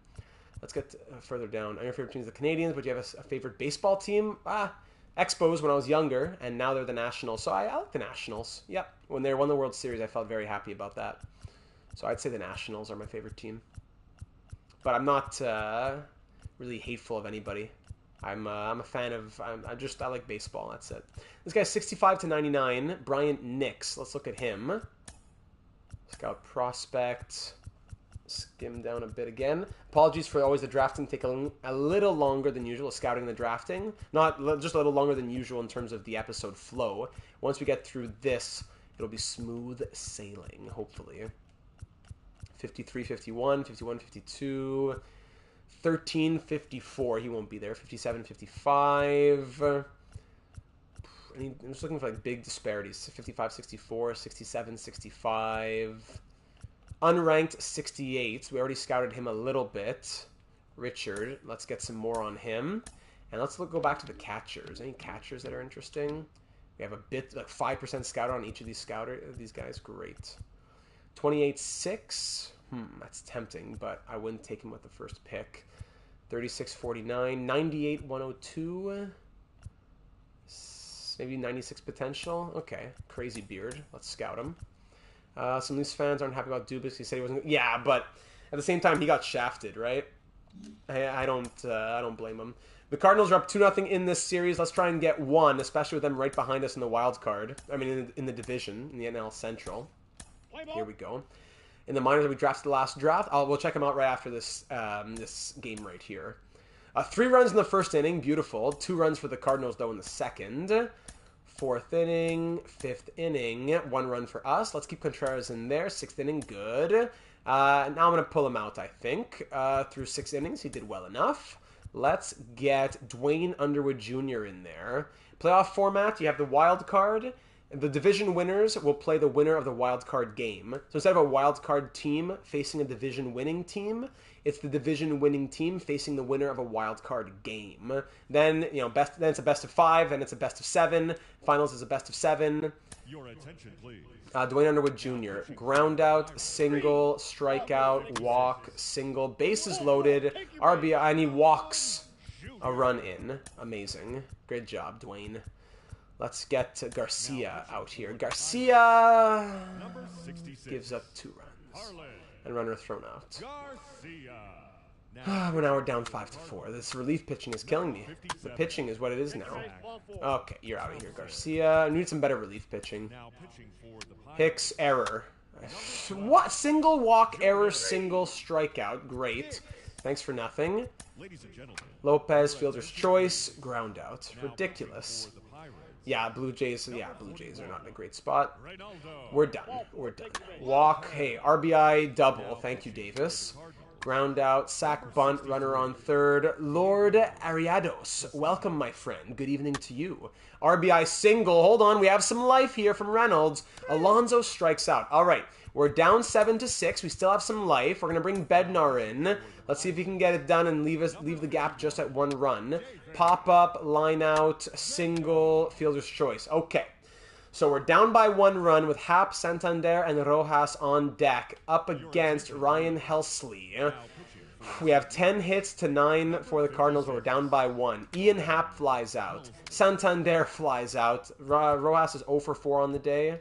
Let's get further down. Your favorite team is the Canadians, but you have a favorite baseball team? Expos when I was younger, and now they're the Nationals. So I like the Nationals. Yep. When they won the World Series, I felt very happy about that. So I'd say the Nationals are my favorite team. But I'm not really hateful of anybody. I'm a fan of... I like baseball. That's it. This guy's 65-99. Bryant Nix. Let's look at him. Scout prospect... Skim down a bit again. Apologies for always the drafting take a little longer than usual. Scouting the drafting, not just a little longer than usual in terms of the episode flow. Once we get through this, it'll be smooth sailing, hopefully. 53-51, 51-52, 13-54. He won't be there. 57-55. I'm just looking for like big disparities. 55-64, 67-65. Unranked 68. We already scouted him a little bit. Richard. Let's get some more on him. And let's go back to the catchers. Any catchers that are interesting? We have a bit, like 5% scout on each of these guys. Great. 28-6. That's tempting, but I wouldn't take him with the first pick. 36-49. 98-102. Maybe 96 potential. Okay. Crazy beard. Let's scout him. Some Leafs fans aren't happy about Dubas. He said he wasn't. Yeah, but at the same time, he got shafted, right? I don't blame him. The Cardinals are up 2-0 in this series. Let's try and get one, especially with them right behind us in the wild card. I mean, in the division, in the NL Central. Here we go. In the minors, we drafted the last draft. We'll check them out right after this this game right here. 3 runs in the first inning, beautiful. 2 runs for the Cardinals though in the second. 4th inning, 5th inning, 1 run for us. Let's keep Contreras in there. 6th inning, good. Now I'm going to pull him out, I think. Through 6 innings, he did well enough. Let's get Dwayne Underwood Jr. in there. Playoff format, you have the wild card. The division winners will play the winner of the wild card game. So instead of a wild card team facing a division winning team, it's the division winning team facing the winner of a wild card game. Then, then it's a best of 5, then it's a best of 7. Finals is a best of 7. Your attention, please. Dwayne Underwood Jr. Ground out, single, strikeout, walk, single, bases loaded, RBI, and he walks a run in. Amazing. Great job, Dwayne. Let's get Garcia out here. Garcia gives up 2 runs. And runner thrown out. Now we're down 5-4. This relief pitching is killing me. The pitching is what it is now. Okay, you're out of here, Garcia. I need some better relief pitching. Hicks, error. What? Single walk, error, single strikeout. Great. Thanks for nothing. Lopez, fielder's choice, ground out. Ridiculous. Yeah, Blue Jays are not in a great spot. We're done. Walk, hey, RBI double. Thank you, Davis. Ground out, sack, bunt, runner on third. Lord Ariados, welcome, my friend. Good evening to you. RBI single. Hold on, we have some life here from Reynolds. Alonso strikes out. All right, we're down 7-6. We still have some life. We're going to bring Bednar in. Let's see if he can get it done and leave the gap just at 1 run. Pop up, line out, single, fielder's choice. Okay. So we're down by 1 run with Hap, Santander, and Rojas on deck up against Ryan Helsley. We have 10 hits to 9 for the Cardinals, but we're down by 1. Ian Happ flies out. Santander flies out. Rojas is 0 for 4 on the day.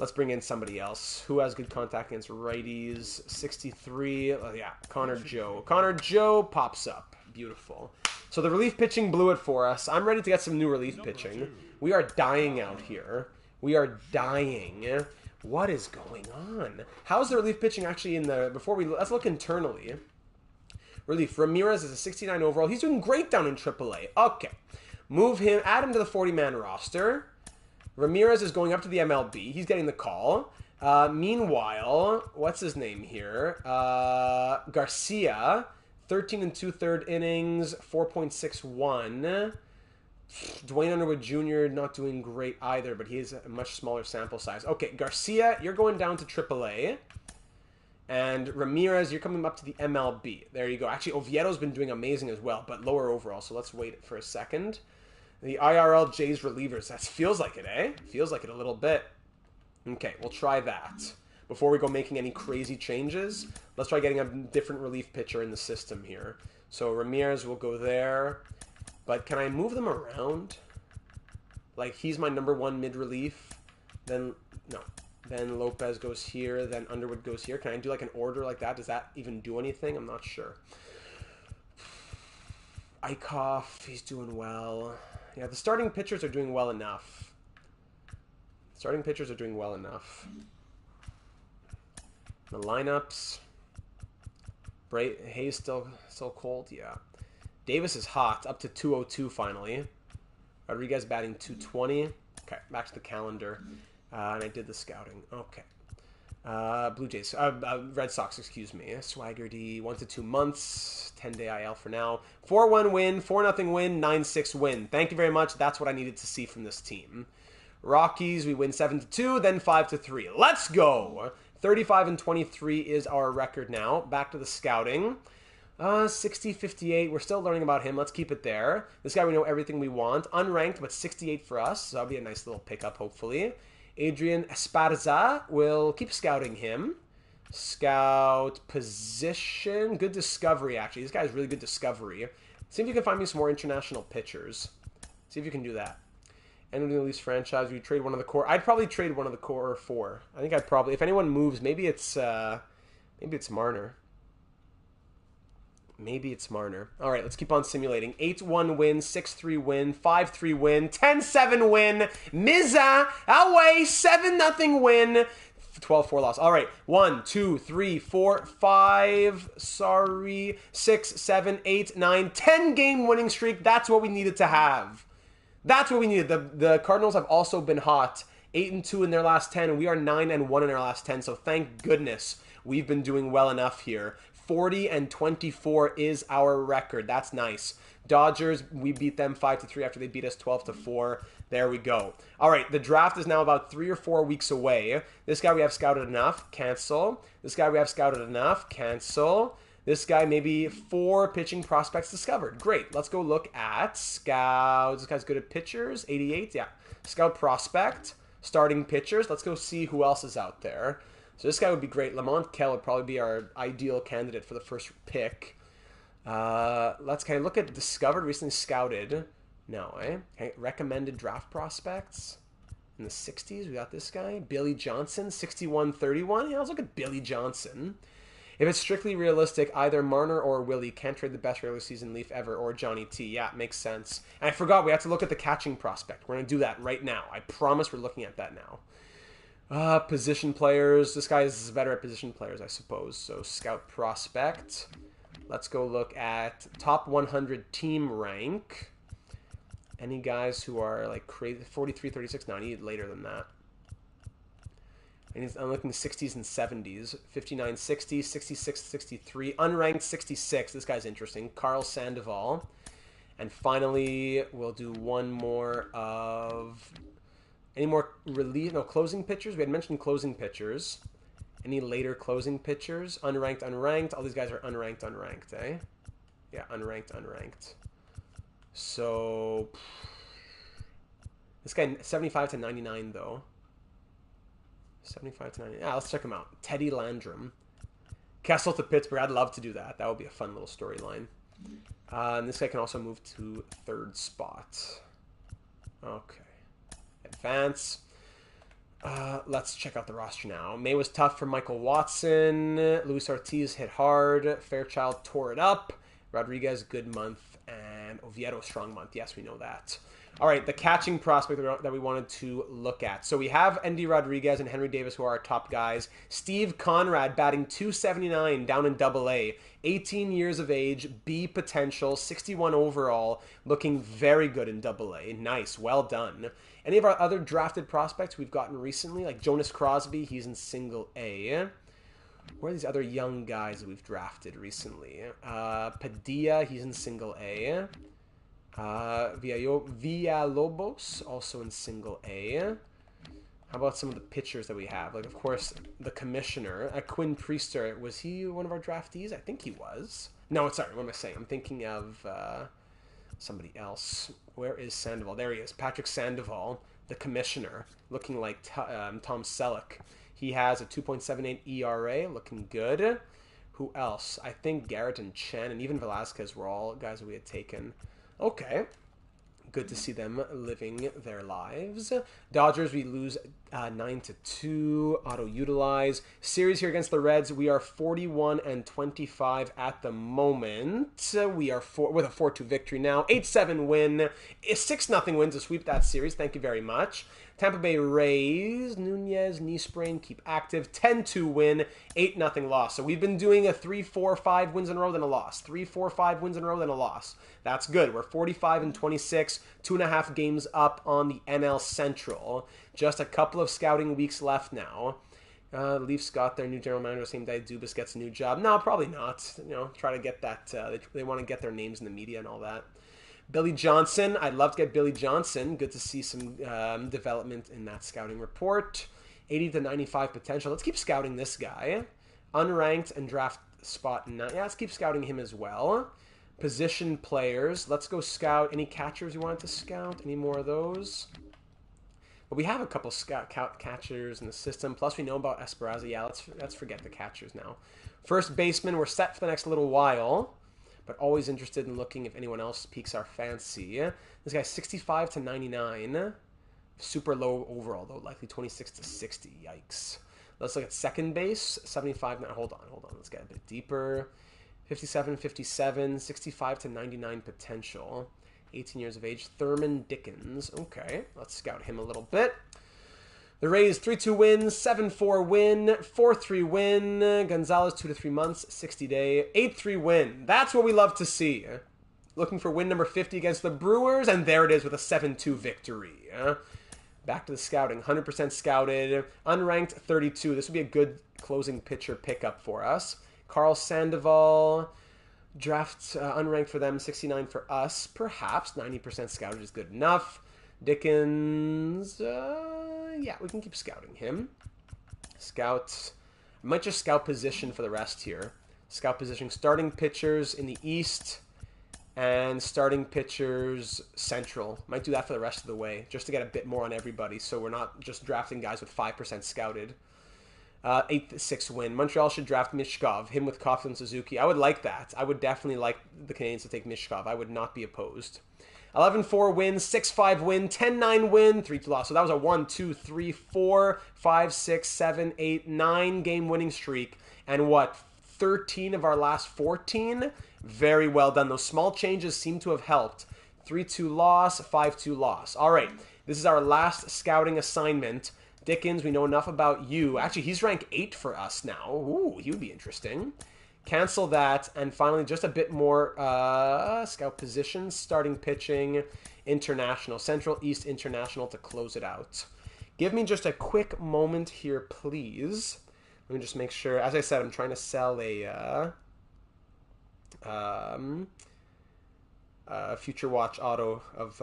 Let's bring in somebody else. Who has good contact against righties? 63. Yeah, Connor Joe. Connor Joe pops up. Beautiful. So the relief pitching blew it for us. I'm ready to get some new relief pitching. We are dying out here. We are dying. What is going on? How's the relief pitching actually in the... Let's look internally. Relief. Ramirez is a 69 overall. He's doing great down in AAA. Okay. Move him. Add him to the 40-man roster. Ramirez is going up to the MLB. He's getting the call. Meanwhile, what's his name here? Garcia... 13 2/3 innings, 4.61. Dwayne Underwood Jr. not doing great either, but he has a much smaller sample size. Okay, Garcia, you're going down to AAA. And Ramirez, you're coming up to the MLB. There you go. Actually, Oviedo's been doing amazing as well, but lower overall, so let's wait for a second. The IRL Jays relievers. That feels like it, eh? Feels like it a little bit. Okay, we'll try that. Before we go making any crazy changes, let's try getting a different relief pitcher in the system here. So Ramirez will go there. But can I move them around? Like, he's my number 1 mid-relief. Then, no. Then Lopez goes here. Then Underwood goes here. Can I do like an order like that? Does that even do anything? I'm not sure. Eichhoff, he's doing well. Yeah, the starting pitchers are doing well enough. The lineups. Hayes still cold, yeah. Davis is hot, up to 202 finally. Rodriguez batting 220. Okay, back to the calendar. And I did the scouting. Okay. Blue Jays, Red Sox, excuse me. Swaggerty, 1 to 2 months, 10-day IL for now. 4-1 win, 4-0 win, 9-6 win. Thank you very much. That's what I needed to see from this team. Rockies, we win 7-2, then 5-3. Let's go! 35-23 is our record now. Back to the scouting. 60-58. We're still learning about him. Let's keep it there. This guy, we know everything we want. Unranked, but 68 for us. So that'll be a nice little pickup, hopefully. Adrian Esparza. We'll keep scouting him. Scout position. Good discovery, actually. This guy's really good discovery. See if you can find me some more international pitchers. See if you can do that. And we're going to release franchise. We trade one of the core. I'd probably trade one of the core 4. I think I'd probably, if anyone moves, maybe it's Marner. Maybe it's Marner. All right, let's keep on simulating. 8-1 win, 6-3 win, 5-3 win, 10-7 win. Miza away, 7-0 win. 12-4 loss. All right, 1, 2, 3, 4, 5. 6, 7, 8, 9, 10 game winning streak. That's what we needed to have. That's what we needed. The Cardinals have also been hot. 8-2 in their last 10, and we are 9-1 in our last 10. So thank goodness we've been doing well enough here. 40-24 is our record. That's nice. Dodgers, we beat them 5-3 after they beat us 12-4. There we go. All right, the draft is now about 3 or 4 weeks away. This guy we have scouted enough. Cancel. This guy we have scouted enough. Cancel. This guy, maybe 4 pitching prospects discovered. Great. Let's go look at scouts. This guy's good at pitchers. 88. Yeah. Scout prospect. Starting pitchers. Let's go see who else is out there. So this guy would be great. Lamont Kell would probably be our ideal candidate for the first pick. Let's kind of look at discovered, recently scouted. No, eh? Okay. Recommended draft prospects. In the 60s, we got this guy. Billy Johnson, 61-31. Yeah, let's look at Billy Johnson. If it's strictly realistic, either Marner or Willie can't trade the best regular season Leaf ever, or Johnny T. Yeah, makes sense. And I forgot, we have to look at the catching prospect. We're going to do that right now. I promise we're looking at that now. Position players. This guy is better at position players, I suppose. So, scout prospect. Let's go look at top 100 team rank. Any guys who are like crazy, 43, 36, 90, later than that. And I'm looking 60s and 70s. 59, 60, 66, 63. Unranked 66. This guy's interesting. Carl Sandoval. And finally, we'll do one more of... Any more relief? No, closing pitchers. We had mentioned closing pitchers. Any later closing pitchers? Unranked, unranked. All these guys are unranked, unranked, eh? Yeah, unranked, unranked. So... This guy, 75-99, though. 75-99. Yeah, let's check him out. Teddy Landrum. Kessel to Pittsburgh. I'd love to do that. That would be a fun little storyline. And this guy can also move to 3rd spot. Okay. Advance. Let's check out the roster now. May was tough for Michael Watson. Luis Ortiz hit hard. Fairchild tore it up. Rodriguez, good month. And Oviedo, strong month. Yes, we know that. All right, the catching prospect that we wanted to look at. So we have Endy Rodriguez and Henry Davis, who are our top guys. Steve Conrad batting .279 down in AA. 18 years of age, B potential, 61 overall, looking very good in AA. Nice, well done. Any of our other drafted prospects we've gotten recently, like Jonas Crosby, he's in single A. Where are these other young guys that we've drafted recently? Padilla, he's in single A. Villalobos, also in single A. How about some of the pitchers that we have? Like, of course, the commissioner. Quinn Priester, was he one of our draftees? I think he was. No, sorry, what am I saying? I'm thinking of somebody else. Where is Sandoval? There he is. Patrick Sandoval, the commissioner, looking like Tom Selleck. He has a 2.78 ERA, looking good. Who else? I think Garrett and Chen and even Velasquez were all guys that we had taken. Okay. Good to see them living their lives. Dodgers, we lose 9-2. Auto-utilize. Series here against the Reds, we are 41-25 at the moment. We are with a 4-2 victory now. 8-7 win. 6-0 win to sweep that series. Thank you very much. Tampa Bay Rays, Nunez, knee sprain, keep active. 10-2 win, 8-0 loss. So we've been doing a 3-4-5 wins in a row, then a loss. 3-4-5 wins in a row, then a loss. That's good. We're 45-26, 2.5 games up on the NL Central. Just a couple of scouting weeks left now. Leafs got their new general manager the same day Dubas gets a new job. No, probably not. You know, try to get that. They want to get their names in the media and all that. Billy Johnson. I'd love to get Billy Johnson. Good to see some development in that scouting report. 80-95 potential. Let's keep scouting this guy. Unranked and draft spot 9. Yeah, let's keep scouting him as well. Position players. Let's go scout. Any catchers you wanted to scout? Any more of those? But we have a couple catchers in the system. Plus, we know about Esperanza. Yeah, let's forget the catchers now. First baseman. We're set for the next little while. But always interested in looking if anyone else piques our fancy. This guy's 65-99. Super low overall, though. Likely 26-60. Yikes. Let's look at second base. 75. Hold on. Let's get a bit deeper. 57-57. 65-99 potential. 18 years of age. Thurman Dickens. Okay. Let's scout him a little bit. The Rays, 3-2 win, 7-4 win, 4-3 win, Gonzalez, 2 to 3 months, 60-day, 8-3 win. That's what we love to see. Looking for win number 50 against the Brewers, and there it is with a 7-2 victory. Back to the scouting, 100% scouted, unranked 32. This would be a good closing pitcher pickup for us. Carl Sandoval, draft unranked for them, 69 for us. Perhaps 90% scouted is good enough. Dickens, yeah, we can keep scouting him. Scouts. I might just scout position for the rest here. Scout position, starting pitchers in the East and starting pitchers Central. Might do that for the rest of the way, just to get a bit more on everybody, so we're not just drafting guys with 5% scouted. 8-6 win. Montreal should draft Mishkov, him with Coughlin Suzuki. I would like that. I would definitely like the Canadiens to take Mishkov. I would not be opposed. 11-4 win, 6-5 win, 10-9 win, 3-2 loss. So that was a 1, 2, 3, 4, 5, 6, 7, 8, 9 game winning streak. And what, 13 of our last 14? Very well done. Those small changes seem to have helped. 3-2 loss, 5-2 loss. All right, this is our last scouting assignment. Dickens, we know enough about you. Actually, he's rank 8 for us now. Ooh, he would be interesting. Cancel that, and finally, just a bit more scout positions, starting pitching, international, Central, East, international to close it out. Give me just a quick moment here, please. Let me just make sure. As I said, I'm trying to sell a Future Watch auto of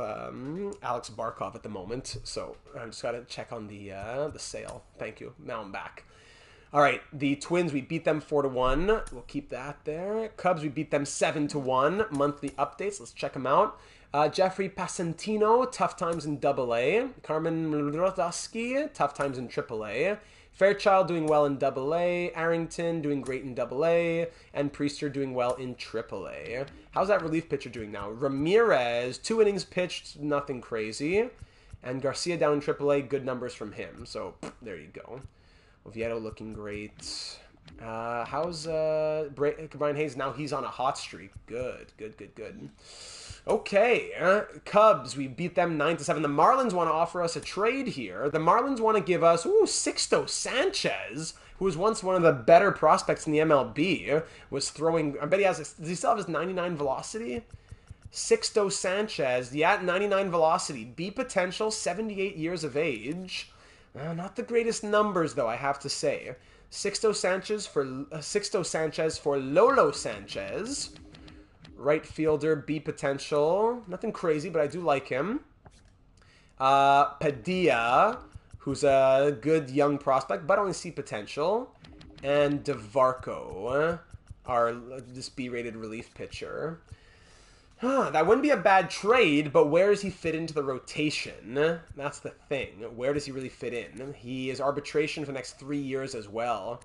Alex Barkov at the moment, so I just got to check on the sale. Thank you. Now I'm back. All right, the Twins, we beat them 4-1. We'll keep that there. Cubs, we beat them 7-1. Monthly updates, let's check them out. Jeffrey Pasentino, tough times in AA. Carmen Rodowski, tough times in AAA. Fairchild doing well in AA. Arrington doing great in AA. And Priester doing well in AAA. How's that relief pitcher doing now? Ramirez, 2 innings pitched, nothing crazy. And Garcia down in AAA, good numbers from him. So, there you go. Oviedo looking great. How's Brian Hayes? Now he's on a hot streak. Good. Okay, Cubs, we beat them 9-7. The Marlins want to offer us a trade here. The Marlins want to give us, Sixto Sanchez, who was once one of the better prospects in the MLB, was throwing, I bet does he still have his 99 velocity? Sixto Sanchez, yeah, 99 velocity, B potential, 78 years of age. Not the greatest numbers, though, I have to say. Sixto Sanchez for Lolo Sanchez. Right fielder, B potential. Nothing crazy, but I do like him. Padilla, who's a good young prospect, but only C potential. And DeVarco, this B-rated relief pitcher. That wouldn't be a bad trade, but where does he fit into the rotation? That's the thing. Where does he really fit in? He is arbitration for the next 3 years as well.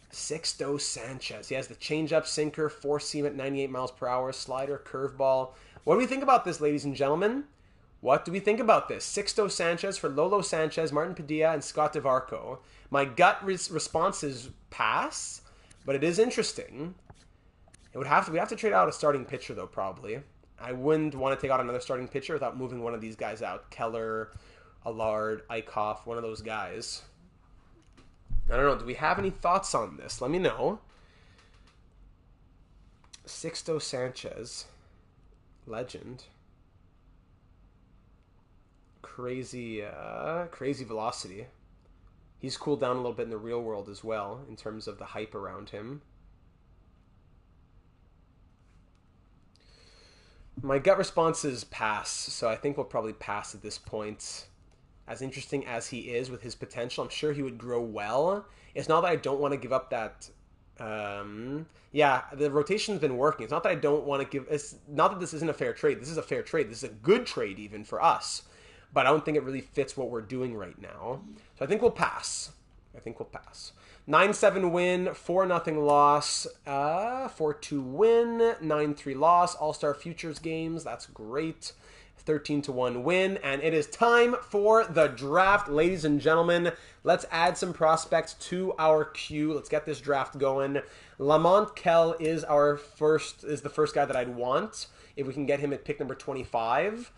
Sixto Sanchez. He has the changeup, sinker, 4-seam at 98 miles per hour, slider, curveball. What do we think about this, ladies and gentlemen? What do we think about this? Sixto Sanchez for Lolo Sanchez, Martin Padilla, and Scott DeVarco. My gut response is pass, but it is interesting. We'd have to trade out a starting pitcher, though, probably. I wouldn't want to take out another starting pitcher without moving one of these guys out. Keller, Allard, Eichhoff, one of those guys. I don't know. Do we have any thoughts on this? Let me know. Sixto Sanchez. Legend. Crazy velocity. He's cooled down a little bit in the real world as well, in terms of the hype around him. My gut response is pass, so I think we'll probably pass at this point. As interesting as he is with his potential, I'm sure he would grow well. It's not that I don't want to give up that... yeah, the rotation's been working. It's not that I don't want to give... It's not that this isn't a fair trade. This is a fair trade. This is a good trade even for us. But I don't think it really fits what we're doing right now. So I think we'll pass. 9-7 win, 4-0 loss, 4-2 win, 9-3 loss, All-Star Futures games, that's great. 13-1 win, and it is time for the draft, ladies and gentlemen. Let's add some prospects to our queue. Let's get this draft going. Lamont Kell is the first guy that I'd want if we can get him at pick number 25.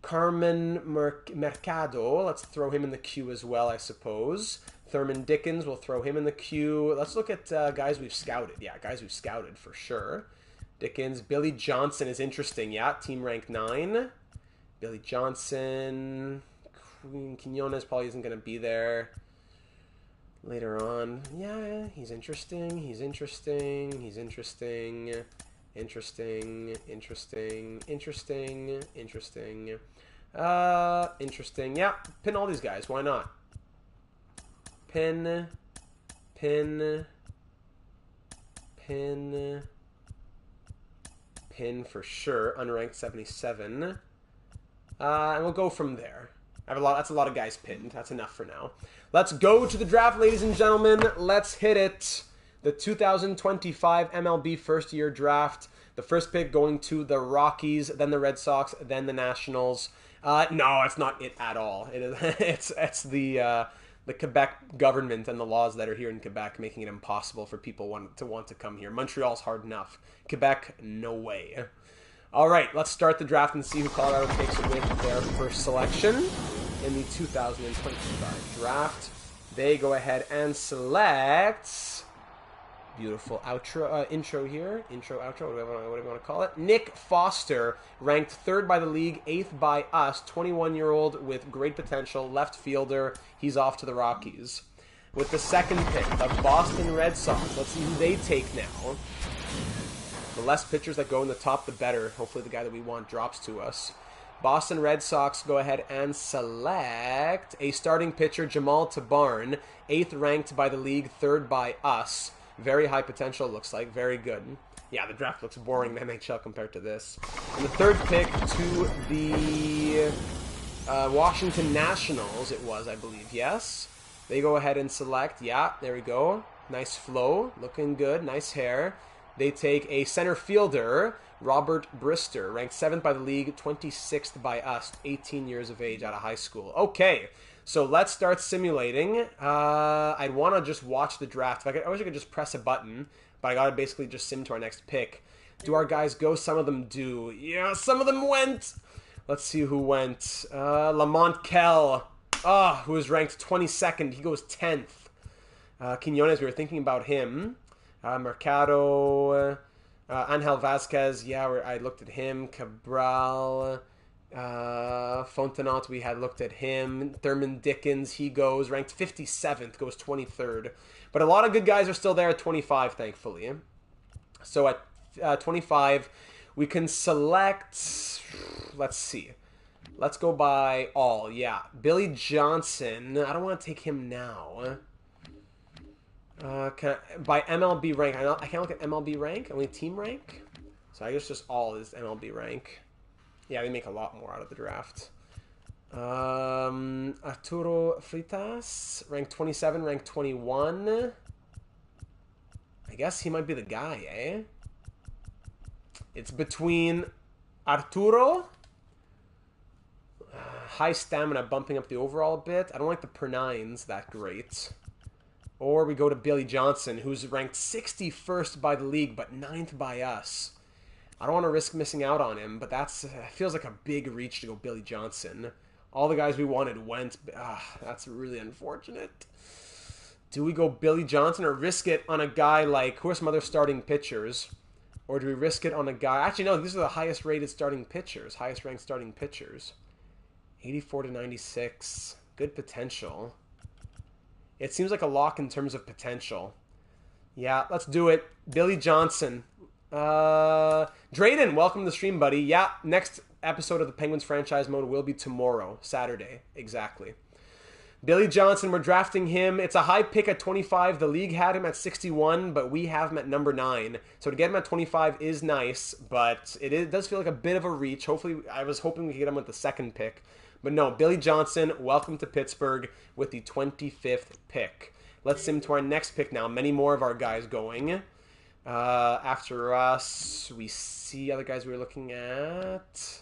Carmen Mercado, let's throw him in the queue as well, I suppose. Thurman Dickens, we'll throw him in the queue. Let's look at guys we've scouted. Yeah, guys we've scouted for sure. Dickens. Billy Johnson is interesting. Yeah, team rank 9. Billy Johnson. Quinones probably isn't going to be there. Later on, yeah, he's interesting. He's interesting. He's interesting. Interesting. Interesting. Interesting. Interesting. Interesting. Yeah, pin all these guys. Why not? Pin. Pin. Pin. Pin for sure. Unranked 77. And we'll go from there. That's a lot of guys pinned. That's enough for now. Let's go to the draft, ladies and gentlemen. Let's hit it. The 2025 MLB first year draft. The first pick going to the Rockies, then the Red Sox, then the Nationals. No, it's not it at all. It is. It's the Quebec government and the laws that are here in Quebec making it impossible for people want to come here. Montreal's hard enough. Quebec, no way. All right, let's start the draft and see who Colorado takes with their first selection in the 2025 draft. They go ahead and select. Beautiful intro here. Intro, outro, whatever you want to call it. Nick Foster, ranked 3rd by the league, 8th by us, 21-year-old with great potential, left fielder. He's off to the Rockies. With the second pick, the Boston Red Sox. Let's see who they take now. The less pitchers that go in the top, the better. Hopefully the guy that we want drops to us. Boston Red Sox go ahead and select a starting pitcher, Jamal Tabarn, 8th ranked by the league, 3rd by us. Very high potential, looks like. Very good. Yeah, the draft looks boring in the NHL compared to this. And the third pick to the Washington Nationals, it was, I believe. Yes. They go ahead and select. Yeah, there we go. Nice flow. Looking good. Nice hair. They take a center fielder, Robert Brister, ranked 7th by the league, 26th by us, 18 years of age out of high school. Okay, so let's start simulating. I'd want to just watch the draft. I wish I could just press a button, but I got to basically just sim to our next pick. Do our guys go? Some of them do. Yeah, some of them went. Let's see who went. Lamont Kell, who was ranked 22nd. He goes 10th. Quinones, we were thinking about him. Mercado, Angel Vasquez, yeah, I looked at him. Cabral, Fontenot, we had looked at him. Thurman Dickens, he goes, ranked 57th, goes 23rd. But a lot of good guys are still there at 25, thankfully. So at 25, we can select, let's see. Let's go by all, yeah. Billy Johnson, I don't want to take him now. By MLB rank, I can't look at MLB rank, only team rank. So I guess just all is MLB rank. Yeah, they make a lot more out of the draft. Arturo Fritas, rank 27, rank 21. I guess he might be the guy, eh? It's between Arturo, high stamina, bumping up the overall a bit. I don't like the per-9s that great. Or we go to Billy Johnson, who's ranked 61st by the league, but 9th by us. I don't want to risk missing out on him, but that feels like a big reach to go Billy Johnson. All the guys we wanted went. That's really unfortunate. Do we go Billy Johnson or risk it on a guy like, who are some other starting pitchers? Or do we risk it on a guy? Actually, no, these are the highest rated starting pitchers, highest ranked starting pitchers. 84 to 96. Good potential. It seems like a lock in terms of potential. Yeah, let's do it. Billy Johnson. Drayden, welcome to the stream, buddy. Yeah, next episode of the Penguins franchise mode will be tomorrow, Saturday. Exactly. Billy Johnson, we're drafting him. It's a high pick at 25. The league had him at 61, but we have him at number 9. So to get him at 25 is nice, but it does feel like a bit of a reach. Hopefully, I was hoping we could get him with the second pick. But no, Billy Johnson, welcome to Pittsburgh with the 25th pick. Let's sim to our next pick now. Many more of our guys going. After us, we see other guys we were looking at.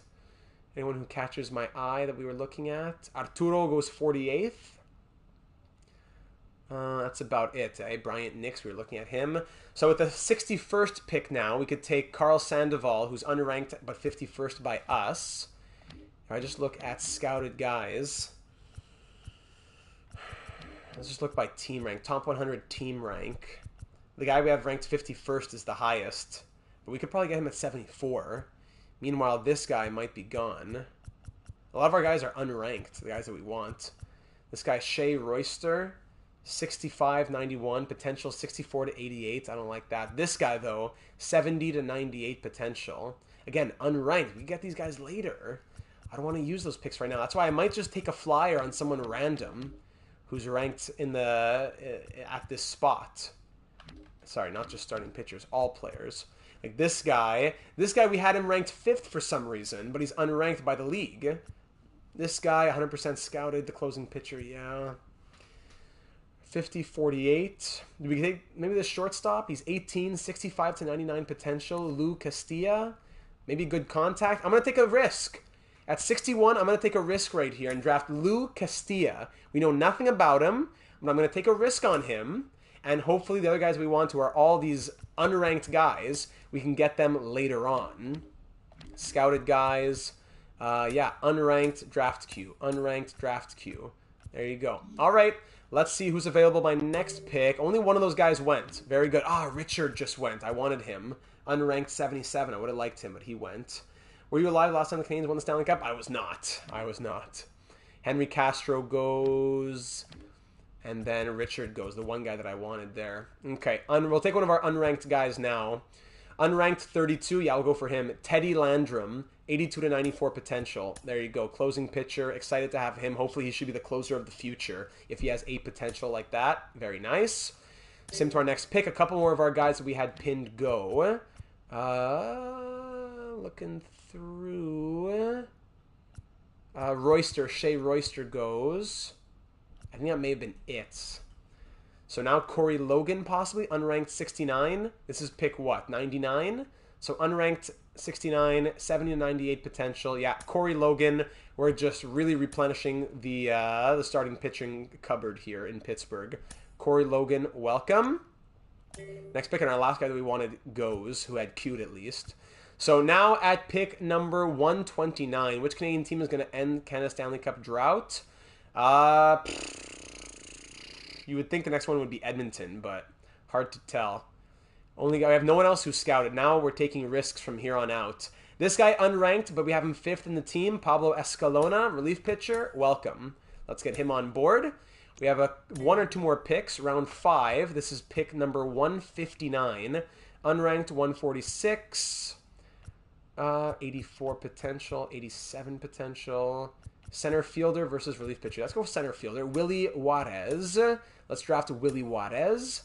Anyone who catches my eye that we were looking at? Arturo goes 48th. That's about it, eh? Bryant Nix, we were looking at him. So with the 61st pick now, we could take Carl Sandoval, who's unranked but 51st by us. If I just look at scouted guys, let's just look by team rank. Top 100 team rank. The guy we have ranked 51st is the highest, but we could probably get him at 74. Meanwhile, this guy might be gone. A lot of our guys are unranked, the guys that we want. This guy, Shea Royster, 65, 91 potential, 64 to 88. I don't like that. This guy though, 70 to 98 potential. Again, unranked. We can get these guys later. I don't want to use those picks right now. That's why I might just take a flyer on someone random who's ranked in the at this spot. Sorry, not just starting pitchers, all players. Like this guy. This guy, we had him ranked 5th for some reason, but he's unranked by the league. This guy, 100% scouted, the closing pitcher, yeah. 50, 48. Do we take maybe the shortstop? He's 18, 65 to 99 potential. Lou Castilla. Maybe good contact. I'm going to take a risk. At 61, I'm going to take a risk right here and draft Lou Castilla. We know nothing about him, but I'm going to take a risk on him. And hopefully the other guys we want to are all these unranked guys. We can get them later on. Scouted guys. Yeah, unranked draft queue. Unranked draft queue. There you go. All right. Let's see who's available by next pick. Only one of those guys went. Very good. Richard just went. I wanted him. Unranked 77. I would have liked him, but he went. Were you alive last time the Canadians won the Stanley Cup? I was not. I was not. Henry Castro goes. And then Richard goes. The one guy that I wanted there. Okay. We'll take one of our unranked guys now. Unranked 32. Yeah, I'll go for him. Teddy Landrum. 82 to 94 potential. There you go. Closing pitcher. Excited to have him. Hopefully he should be the closer of the future if he has 8 potential like that. Very nice. Sim to our next pick. A couple more of our guys that we had pinned go. Looking through. Shea Royster goes. I think that may have been it. So now Corey Logan possibly. Unranked 69. This is pick what? 99? So unranked 69, 70 to 98 potential. Yeah, Corey Logan. We're just really replenishing the starting pitching cupboard here in Pittsburgh. Corey Logan, welcome. Next pick, and our last guy that we wanted goes, who had queued at least. So now at pick number 129, which Canadian team is going to end Canada Stanley Cup drought? You would think the next one would be Edmonton, but hard to tell. I have no one else who's scouted. Now we're taking risks from here on out. This guy unranked, but we have him 5th in the team. Pablo Escalona, relief pitcher. Welcome. Let's get him on board. We have one or two more picks. Round 5. This is pick number 159. Unranked 146. 84 potential. 87 potential. Center fielder versus relief pitcher. Let's go center fielder. Willie Juarez. Let's draft Willie Juarez.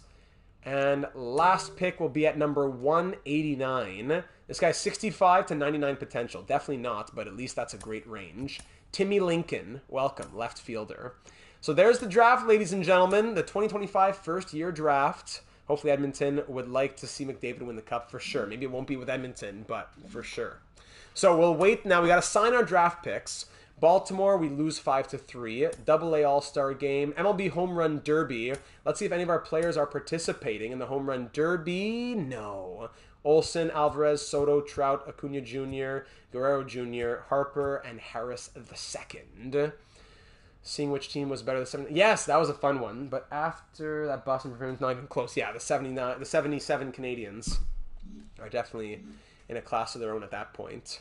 And last pick will be at number 189. This guy's 65 to 99 potential. Definitely not, but at least that's a great range. Timmy Lincoln, welcome, left fielder. So there's the draft, ladies and gentlemen. The 2025 first-year draft. Hopefully Edmonton would like to see McDavid win the Cup for sure. Maybe it won't be with Edmonton, but for sure. So we'll wait. Now we got to sign our draft picks. Baltimore, we lose 5-3. AA All-Star Game. MLB Home Run Derby. Let's see if any of our players are participating in the Home Run Derby. No. Olsen, Alvarez, Soto, Trout, Acuna Jr., Guerrero Jr., Harper, and Harris II. Seeing which team was better. Yes, that was a fun one. But after that Boston performance, not even close. Yeah, the 77 Canadians are definitely in a class of their own at that point.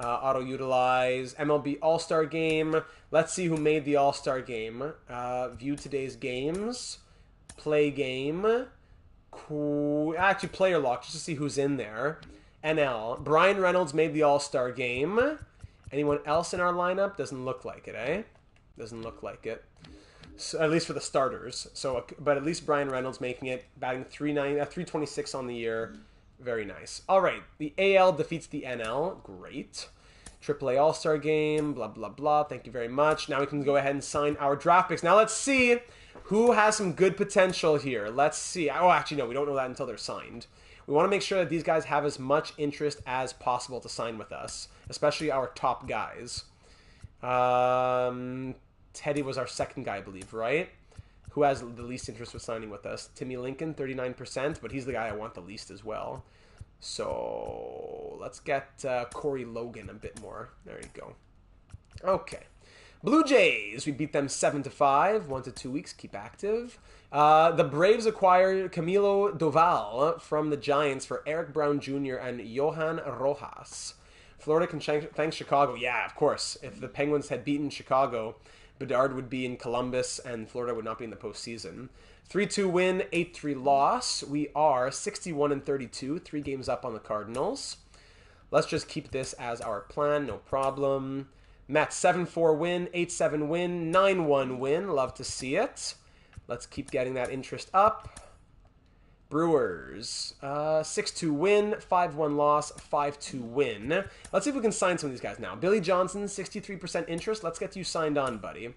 Auto-utilize, MLB All-Star Game. Let's see who made the All-Star Game. View today's games. Play game. Cool. Actually, player lock, just to see who's in there. NL. Brian Reynolds made the All-Star Game. Anyone else in our lineup? Doesn't look like it, eh? Doesn't look like it. So, at least for the starters. So, but at least Brian Reynolds making it, batting 326 on the year. Very nice. All right. The AL defeats the NL. Great. AAA All-Star Game. Blah, blah, blah. Thank you very much. Now we can go ahead and sign our draft picks. Now let's see who has some good potential here. Let's see. Oh, actually, no. We don't know that until they're signed. We want to make sure that these guys have as much interest as possible to sign with us, especially our top guys. Teddy was our second guy, I believe, right? Who has the least interest with signing with us? Timmy Lincoln, 39%, but he's the guy I want the least as well. So let's get Corey Logan a bit more. There you go. Okay. Blue Jays, we beat them 7-5, 1 to 2 weeks. Keep active. The Braves acquired Camilo Doval from the Giants for Eric Brown Jr. and Johan Rojas. Florida can thank Chicago. Yeah, of course. If the Penguins had beaten Chicago Bedard would be in Columbus, and Florida would not be in the postseason. 3-2 win, 8-3 loss. We are 61-32, 3 games up on the Cardinals. Let's just keep this as our plan, no problem. Mets, 7-4 win, 8-7 win, 9-1 win. Love to see it. Let's keep getting that interest up. Brewers, 6-2 win, 5-1 loss, 5-2 win. Let's see if we can sign some of these guys now. Billy Johnson, 63% interest. Let's get you signed on, buddy.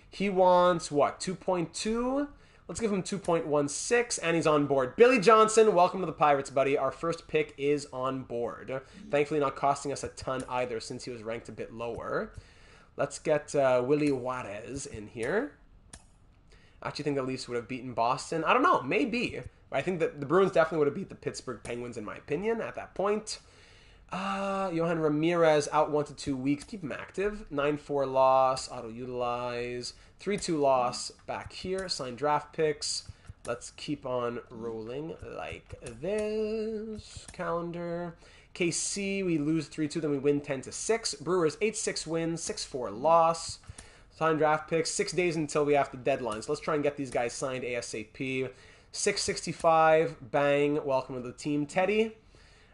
He wants, what, 2.2? Let's give him 2.16, and he's on board. Billy Johnson, welcome to the Pirates, buddy. Our first pick is on board. Thankfully not costing us a ton either, since he was ranked a bit lower. Let's get Willie Juarez in here. I actually think the Leafs would have beaten Boston. I don't know, maybe. But I think that the Bruins definitely would have beat the Pittsburgh Penguins, in my opinion, at that point. Johan Ramirez out 1 to 2 weeks. Keep him active. 9-4 loss. Auto-utilize. 3-2 loss back here. Sign draft picks. Let's keep on rolling like this. Calendar. KC, we lose 3-2, then we win 10-6. Brewers, 8-6 win, 6-4 loss. Sign draft picks. 6 days until we have the deadline. So let's try and get these guys signed ASAP. 665, bang. Welcome to the team. Teddy.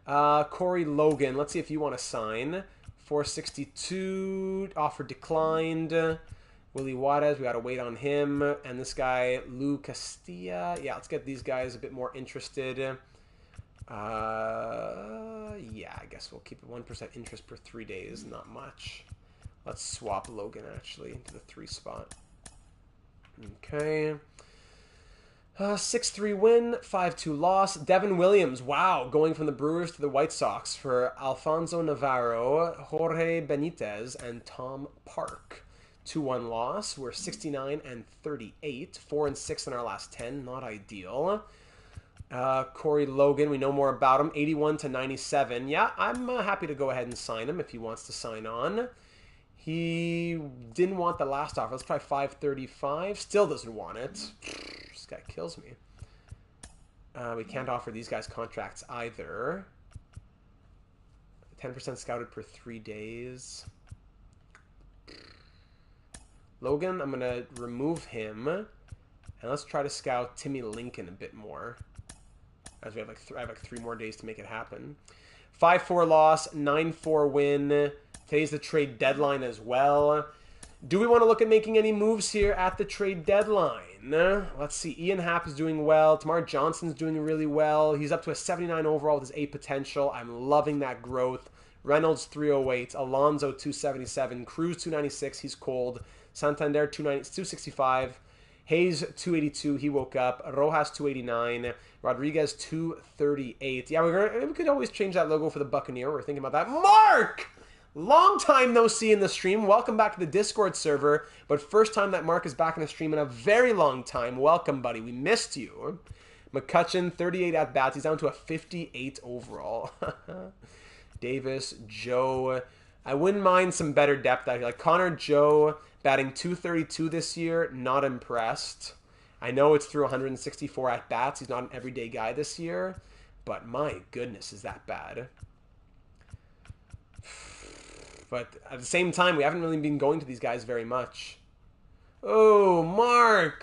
Corey Logan, let's see if you want to sign. 462, offer declined. Willie Juarez, we got to wait on him. And this guy, Lou Castilla. Yeah, let's get these guys a bit more interested. Yeah, I guess we'll keep it 1% interest per 3 days. Not much. Let's swap Logan, actually, into the 3 spot. Okay. 6-3 win, 5-2 loss. Devin Williams, wow, going from the Brewers to the White Sox for Alfonso Navarro, Jorge Benitez, and Tom Park. 2-1 loss. We're 69-38, 4-6 in our last 10. Not ideal. Corey Logan, we know more about him. 81-97. Yeah, I'm happy to go ahead and sign him if he wants to sign on. He didn't want the last offer. Let's try 535. Still doesn't want it. This guy kills me. We can't offer these guys contracts either. 10% scouted per 3 days. Logan, I'm going to remove him. And let's try to scout Timmy Lincoln a bit more. As we have I have like 3 more days to make it happen. 5-4 loss, 9-4 win. Today's the trade deadline as well. Do we want to look at making any moves here at the trade deadline? Let's see. Ian Happ is doing well. Tamar Johnson's doing really well. He's up to a 79 overall with his A potential. I'm loving that growth. Reynolds 308. Alonso 277. Cruz 296. He's cold. Santander 265. Hayes 282. He woke up. Rojas 289. Rodriguez 238. Yeah, we could always change that logo for the Buccaneer. We're thinking about that. Mark! Long time no see in the stream. Welcome back to the Discord server. But first time that Mark is back in the stream in a very long time. Welcome, buddy. We missed you. McCutcheon, 38 at bats. He's down to a 58 overall. Davis, Joe. I wouldn't mind some better depth out here. Like Connor Joe, batting 232 this year. Not impressed. I know it's through 164 at bats. He's not an everyday guy this year. But my goodness, is that bad. But at the same time, we haven't really been going to these guys very much. Oh, Mark!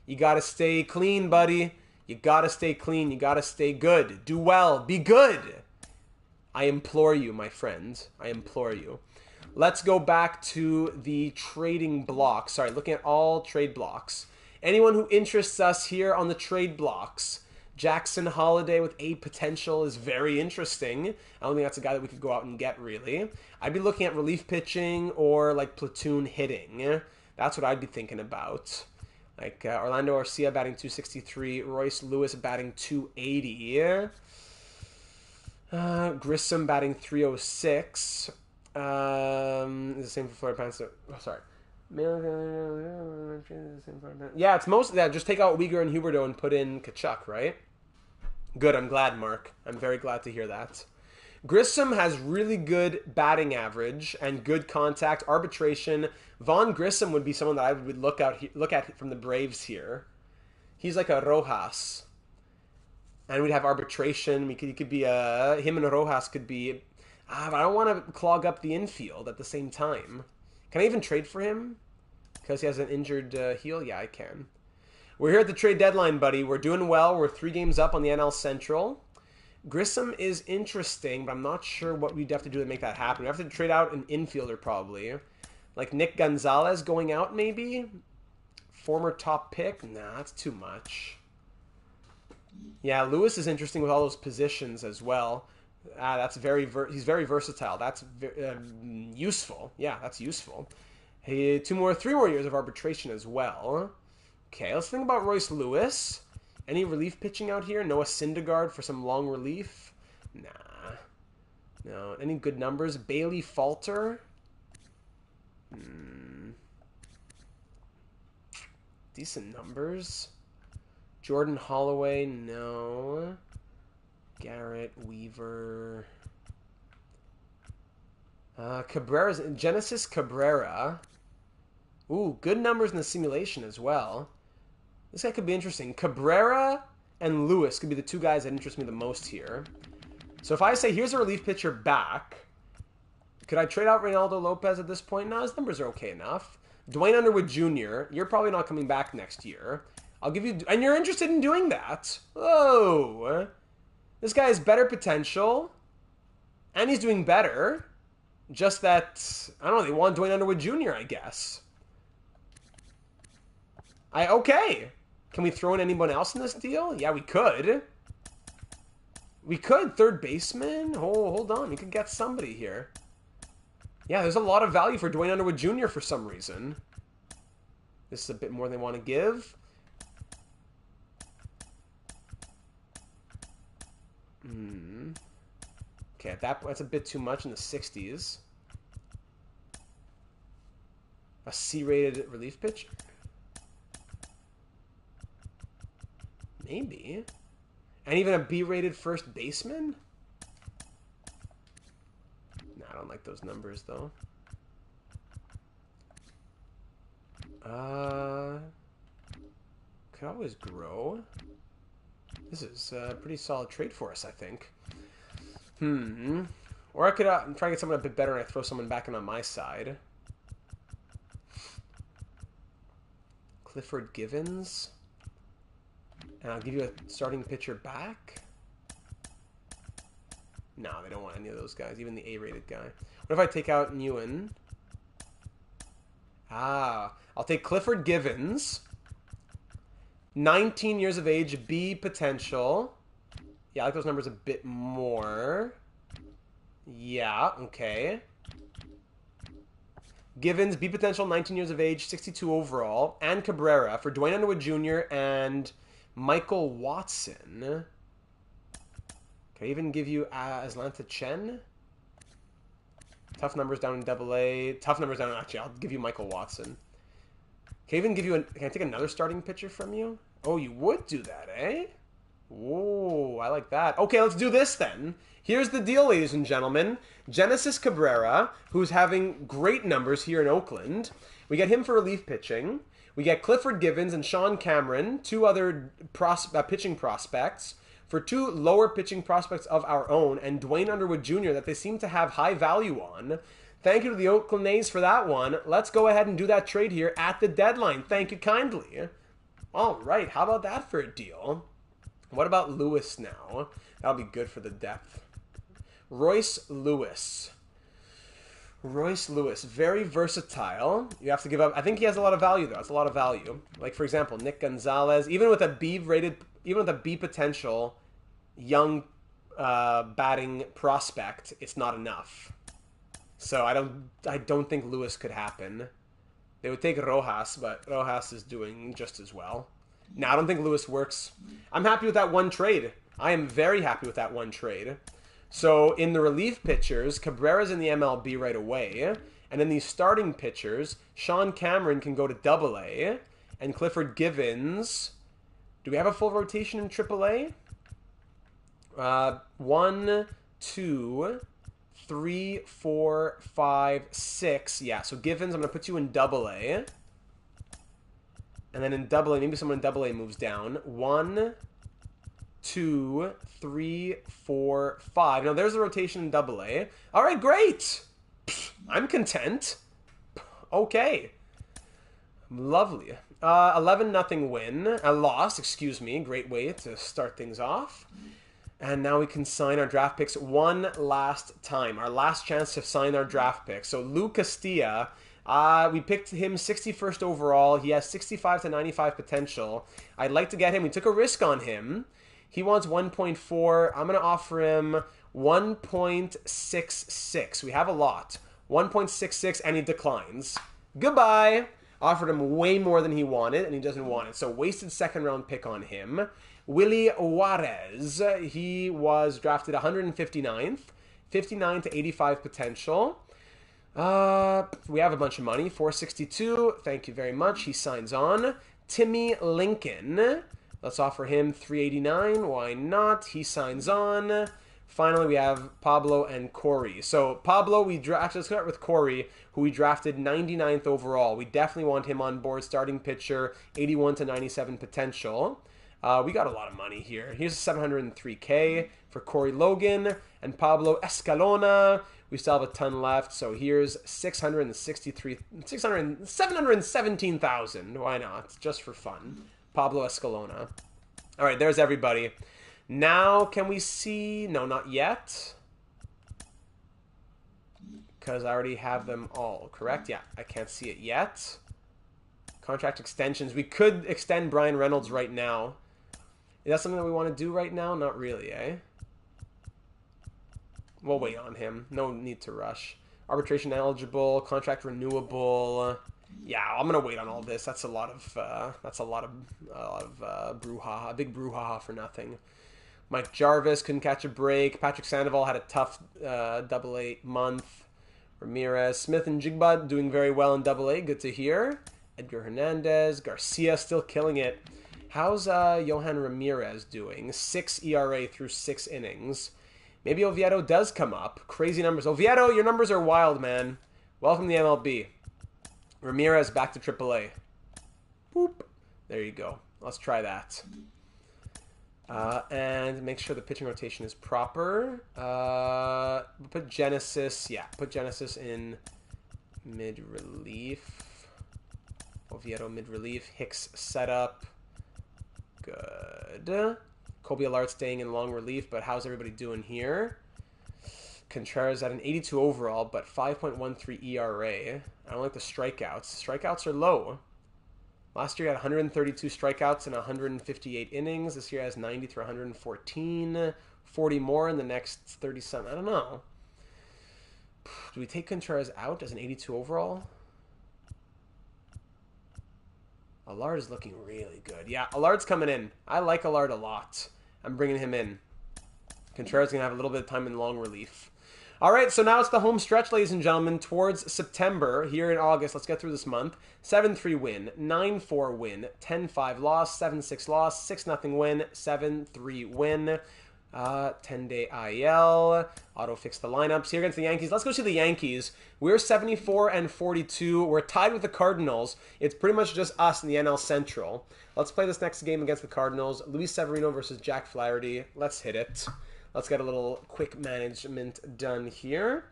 You got to stay clean, buddy. You got to stay clean. You got to stay good. Do well. Be good. I implore you, my friend. I implore you. Let's go back to the trading blocks. Sorry, looking at all trade blocks. Anyone who interests us here on the trade blocks. Jackson Holiday with A potential is very interesting. I don't think that's a guy that we could go out and get, really. I'd be looking at relief pitching or, like, platoon hitting. That's what I'd be thinking about. Like, Orlando Arcia batting 263. Royce Lewis batting 280. Grissom batting 306. The same for Florida Panthers. Oh, sorry. Yeah, it's mostly that. Just take out Uyghur and Huberto and put in Kachuk, right? Good, I'm glad, Mark. I'm very glad to hear that. Grissom has really good batting average and good contact, arbitration. Vaughn Grissom would be someone that I would look at from the Braves here. He's like a Rojas. And we'd have arbitration. He could be him and Rojas could be... but I don't want to clog up the infield at the same time. Can I even trade for him? Because he has an injured heel? Yeah, I can. We're here at the trade deadline, buddy. We're doing well. We're 3 games up on the NL Central. Grissom is interesting, but I'm not sure what we'd have to do to make that happen. We have to trade out an infielder, probably. Like Nick Gonzalez going out, maybe? Former top pick? Nah, that's too much. Yeah, Lewis is interesting with all those positions as well. That's he's very versatile. That's useful. Yeah, that's useful. Hey, 3 more years of arbitration as well. Okay, let's think about Royce Lewis. Any relief pitching out here? Noah Syndergaard for some long relief? Nah. No. Any good numbers? Bailey Falter? Decent numbers. Jordan Holloway? No. Garrett Weaver. Cabrera's Genesis Cabrera. Ooh, good numbers in the simulation as well. This guy could be interesting. Cabrera and Lewis could be the 2 guys that interest me the most here. So if I say, here's a relief pitcher back, could I trade out Reynaldo Lopez at this point? No, his numbers are okay enough. Dwayne Underwood Jr., you're probably not coming back next year. I'll give you... And you're interested in doing that? Oh. This guy has better potential. And he's doing better. Just that, I don't know, they want Dwayne Underwood Jr., I guess. Okay. Can we throw in anyone else in this deal? Yeah, we could. We could. Third baseman? Hold on. We could get somebody here. Yeah, there's a lot of value for Dwayne Underwood Jr. for some reason. This is a bit more than they want to give. Okay, that's a bit too much in the 60s. A C-rated relief pitcher? Maybe. And even a B-rated first baseman? No, I don't like those numbers, though. Could always grow. This is a pretty solid trade for us, I think. Or I could try to get someone a bit better and I throw someone back in on my side. Clifford Givens. And I'll give you a starting pitcher back. No, they don't want any of those guys, even the A-rated guy. What if I take out Newen? I'll take Clifford Givens. 19 years of age, B potential. Yeah, I like those numbers a bit more. Yeah, okay. Givens, B potential, 19 years of age, 62 overall. And Cabrera for Dwayne Underwood Jr. and Michael Watson. Can I even give you Atlanta Chen? Tough numbers down in Double-A. Tough numbers down in... Actually, I'll give you Michael Watson. Can I even give you... Can I take another starting pitcher from you? Oh, you would do that, eh? Whoa, I like that. Okay, let's do this then. Here's the deal, ladies and gentlemen. Genesis Cabrera, who's having great numbers here in Oakland. We get him for relief pitching. We get Clifford Givens and Sean Cameron, 2 other pitching prospects, for 2 lower pitching prospects of our own, and Dwayne Underwood Jr. that they seem to have high value on. Thank you to the Oakland A's for that one. Let's go ahead and do that trade here at the deadline. Thank you kindly. All right, how about that for a deal? What about Lewis now? That'll be good for the depth. Royce Lewis. Royce Lewis, very versatile. You have to give up. I think he has a lot of value, though. That's a lot of value. Like, for example, Nick Gonzalez, even with a B-rated, even with a B potential, young batting prospect, it's not enough. So I don't think Lewis could happen. They would take Rojas, but Rojas is doing just as well. No, I don't think Lewis works. I'm happy with that one trade. I am very happy with that one trade. So in the relief pitchers, Cabrera's in the MLB right away. And in these starting pitchers, Sean Cameron can go to Double-A. And Clifford Givens... Do we have a full rotation in Triple-A? 1, 2, 3, 4, 5, 6. Yeah, so Givens, I'm going to put you in Double-A. And then in Double-A, maybe someone in Double-A moves down. 1, 2, 3, 4, 5. Now, there's the rotation in Double-A. All right, great. I'm content. Okay. Lovely. 11-0 win. A loss, excuse me. Great way to start things off. And now we can sign our draft picks one last time. Our last chance to sign our draft picks. So Lou Castilla, we picked him 61st overall. He has 65 to 95 potential. I'd like to get him. We took a risk on him. He wants 1.4. I'm going to offer him 1.66. We have a lot. 1.66 and he declines. Goodbye. Offered him way more than he wanted and he doesn't want it. So wasted second round pick on him. Willie Juarez, he was drafted 159th, 59 to 85 potential. We have a bunch of money, 462. Thank you very much. He signs on. Timmy Lincoln, let's offer him 389. Why not? He signs on. Finally, we have Pablo and Corey. So Pablo, let's start with Corey, who we drafted 99th overall. We definitely want him on board, starting pitcher, 81 to 97 potential. We got a lot of money here. Here's 703K for Corey Logan and Pablo Escalona. We still have a ton left, so here's 717,000. Why not? Just for fun. Pablo Escalona. All right, there's everybody. Now, can we see? No, not yet. Because I already have them all, correct? Yeah, I can't see it yet. Contract extensions. We could extend Brian Reynolds right now. Is that something that we want to do right now? Not really, eh? We'll wait on him. No need to rush. Arbitration eligible, contract renewable. Yeah, I'm gonna wait on all this. That's a lot of brouhaha, a big brouhaha for nothing. Mike Jarvis couldn't catch a break. Patrick Sandoval had a tough AA month. Ramirez, Smith and Jigba doing very well in AA. Good to hear. Edgar Hernandez, Garcia still killing it. How's Johan Ramirez doing? 6 ERA through 6 innings. Maybe Oviedo does come up. Crazy numbers. Oviedo, your numbers are wild, man. Welcome to the MLB. Ramirez back to AAA. Boop. There you go. Let's try that. And make sure the pitching rotation is proper. Put Genesis. Yeah, put Genesis in mid-relief. Oviedo mid-relief. Hicks setup. Good. Kobe Allard staying in long relief, but how's everybody doing here? Contreras at an 82 overall, but 5.13 ERA. I don't like the strikeouts. Strikeouts are low. Last year he had 132 strikeouts in 158 innings. This year has 90 through 114. 40 more in the next 37. I don't know. Do we take Contreras out as an 82 overall? Allard is looking really good. Yeah, Allard's coming in. I like Allard a lot. I'm bringing him in. Contreras is going to have a little bit of time in long relief. All right, so now it's the home stretch, ladies and gentlemen, towards September. Here in August, let's get through this month. 7-3 win, 9-4 win, 10-5 loss, 7-6 loss, 6-0 win, 7-3 win. 10-day IL. Auto fix the lineups here against the Yankees. Let's go see the Yankees. We're 74-42. We're tied with the Cardinals. It's pretty much just us in the NL Central. Let's play this next game against the Cardinals. Luis Severino versus Jack Flaherty. Let's hit it. Let's get a little quick management done here.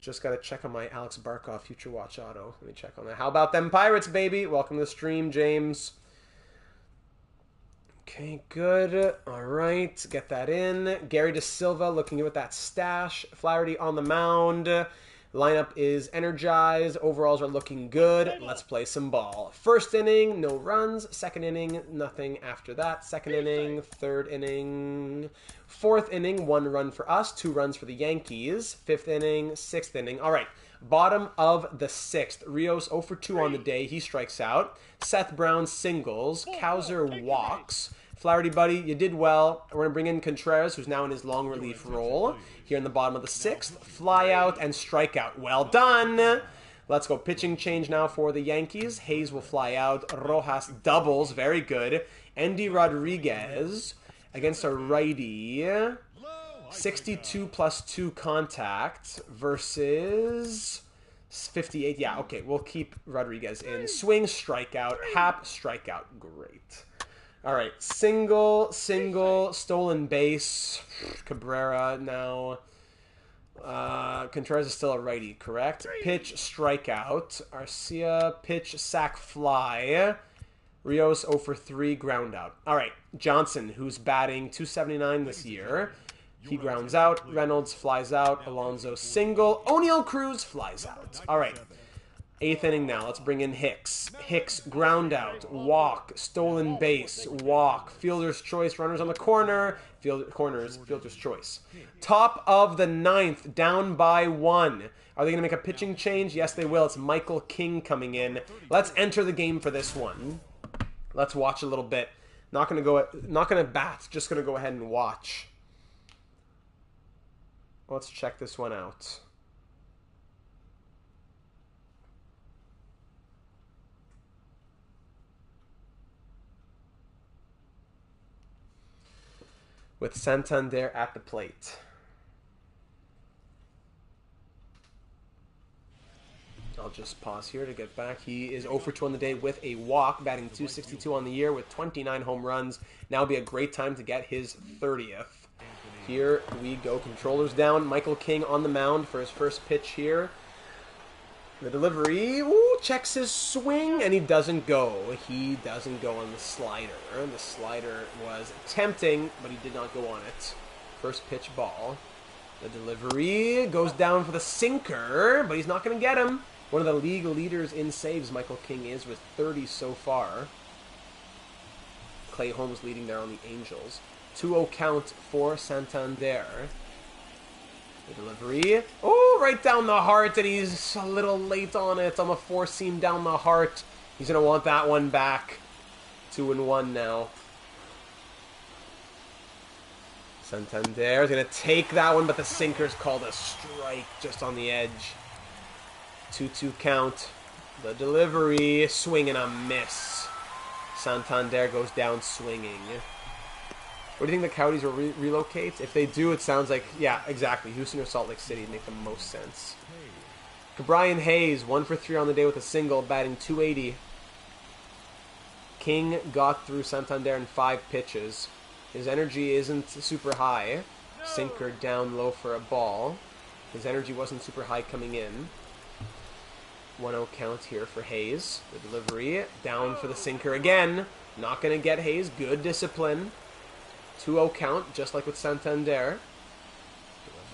Just got to check on my Alex Barkov Future Watch Auto. Let me check on that. How about them Pirates, baby? Welcome to the stream, James. Okay, good. All right, get that in. Gary De Silva looking good with that stash. Flaherty on the mound. Lineup is energized. Overalls are looking good. Let's play some ball. First inning, no runs. Second inning, nothing after that. Second inning, third inning. Fourth inning, 1 run for us, 2 runs for the Yankees. Fifth inning, sixth inning. All right, bottom of the 6th. Rios 0 for 2 on the day. He strikes out. Seth Brown singles. Cowser walks. Flaherty, buddy, you did well. We're going to bring in Contreras, who's now in his long relief role. Here in the bottom of the 6th. Fly out and strikeout. Well done. Let's go pitching change now for the Yankees. Hayes will fly out. Rojas doubles. Very good. Andy Rodriguez against a righty. 62 plus 2 contact versus 58. Yeah, okay. We'll keep Rodriguez in. Swing, strikeout. Hap, strikeout. Great. All right, single, stolen base. Cabrera now. Contreras is still a righty, correct? Pitch, strikeout. Arcia, pitch, sac, fly. Rios 0 for 3, ground out. All right, Johnson, who's batting .279 this year. He grounds out. Reynolds flies out. Alonso single. O'Neal Cruz flies out. All right. 8th inning now. Let's bring in Hicks. Hicks, ground out. Walk. Stolen base. Walk. Fielder's choice. Runners on the corner. Fielder's choice. Top of the 9th. Down by 1. Are they going to make a pitching change? Yes, they will. It's Michael King coming in. Let's enter the game for this one. Let's watch a little bit. Not going to bat. Just going to go ahead and watch. Let's check this one out. With Santander at the plate. I'll just pause here to get back. He is 0 for 2 on the day with a walk, batting .262 on the year with 29 home runs. Now would be a great time to get his 30th. Here we go. Controllers down. Michael King on the mound for his first pitch here. The delivery. Ooh, checks his swing, and he doesn't go. He doesn't go on the slider. The slider was tempting, but he did not go on it. First pitch ball. The delivery goes down for the sinker, but he's not going to get him. One of the league leaders in saves, Michael King is, with 30 so far. Clay Holmes leading there on the Angels. 2-0 count for Santander. The delivery. Oh, right down the heart, and he's a little late on it. On a 4-seam down the heart. He's going to want that one back. 2-1 now. Santander is going to take that one, but the sinker's called a strike just on the edge. 2-2 count. The delivery. Swing and a miss. Santander goes down swinging. What do you think the Coyotes will relocate? If they do, it sounds like, yeah, exactly. Houston or Salt Lake City make the most sense. Brian Hayes, 1 for 3 on the day with a single, batting .280. King got through Santander in 5 pitches. His energy isn't super high. Sinker down low for a ball. His energy wasn't super high coming in. 1-0 count here for Hayes. The delivery, down for the sinker again. Not going to get Hayes. Good discipline. 2-0 count, just like with Santander.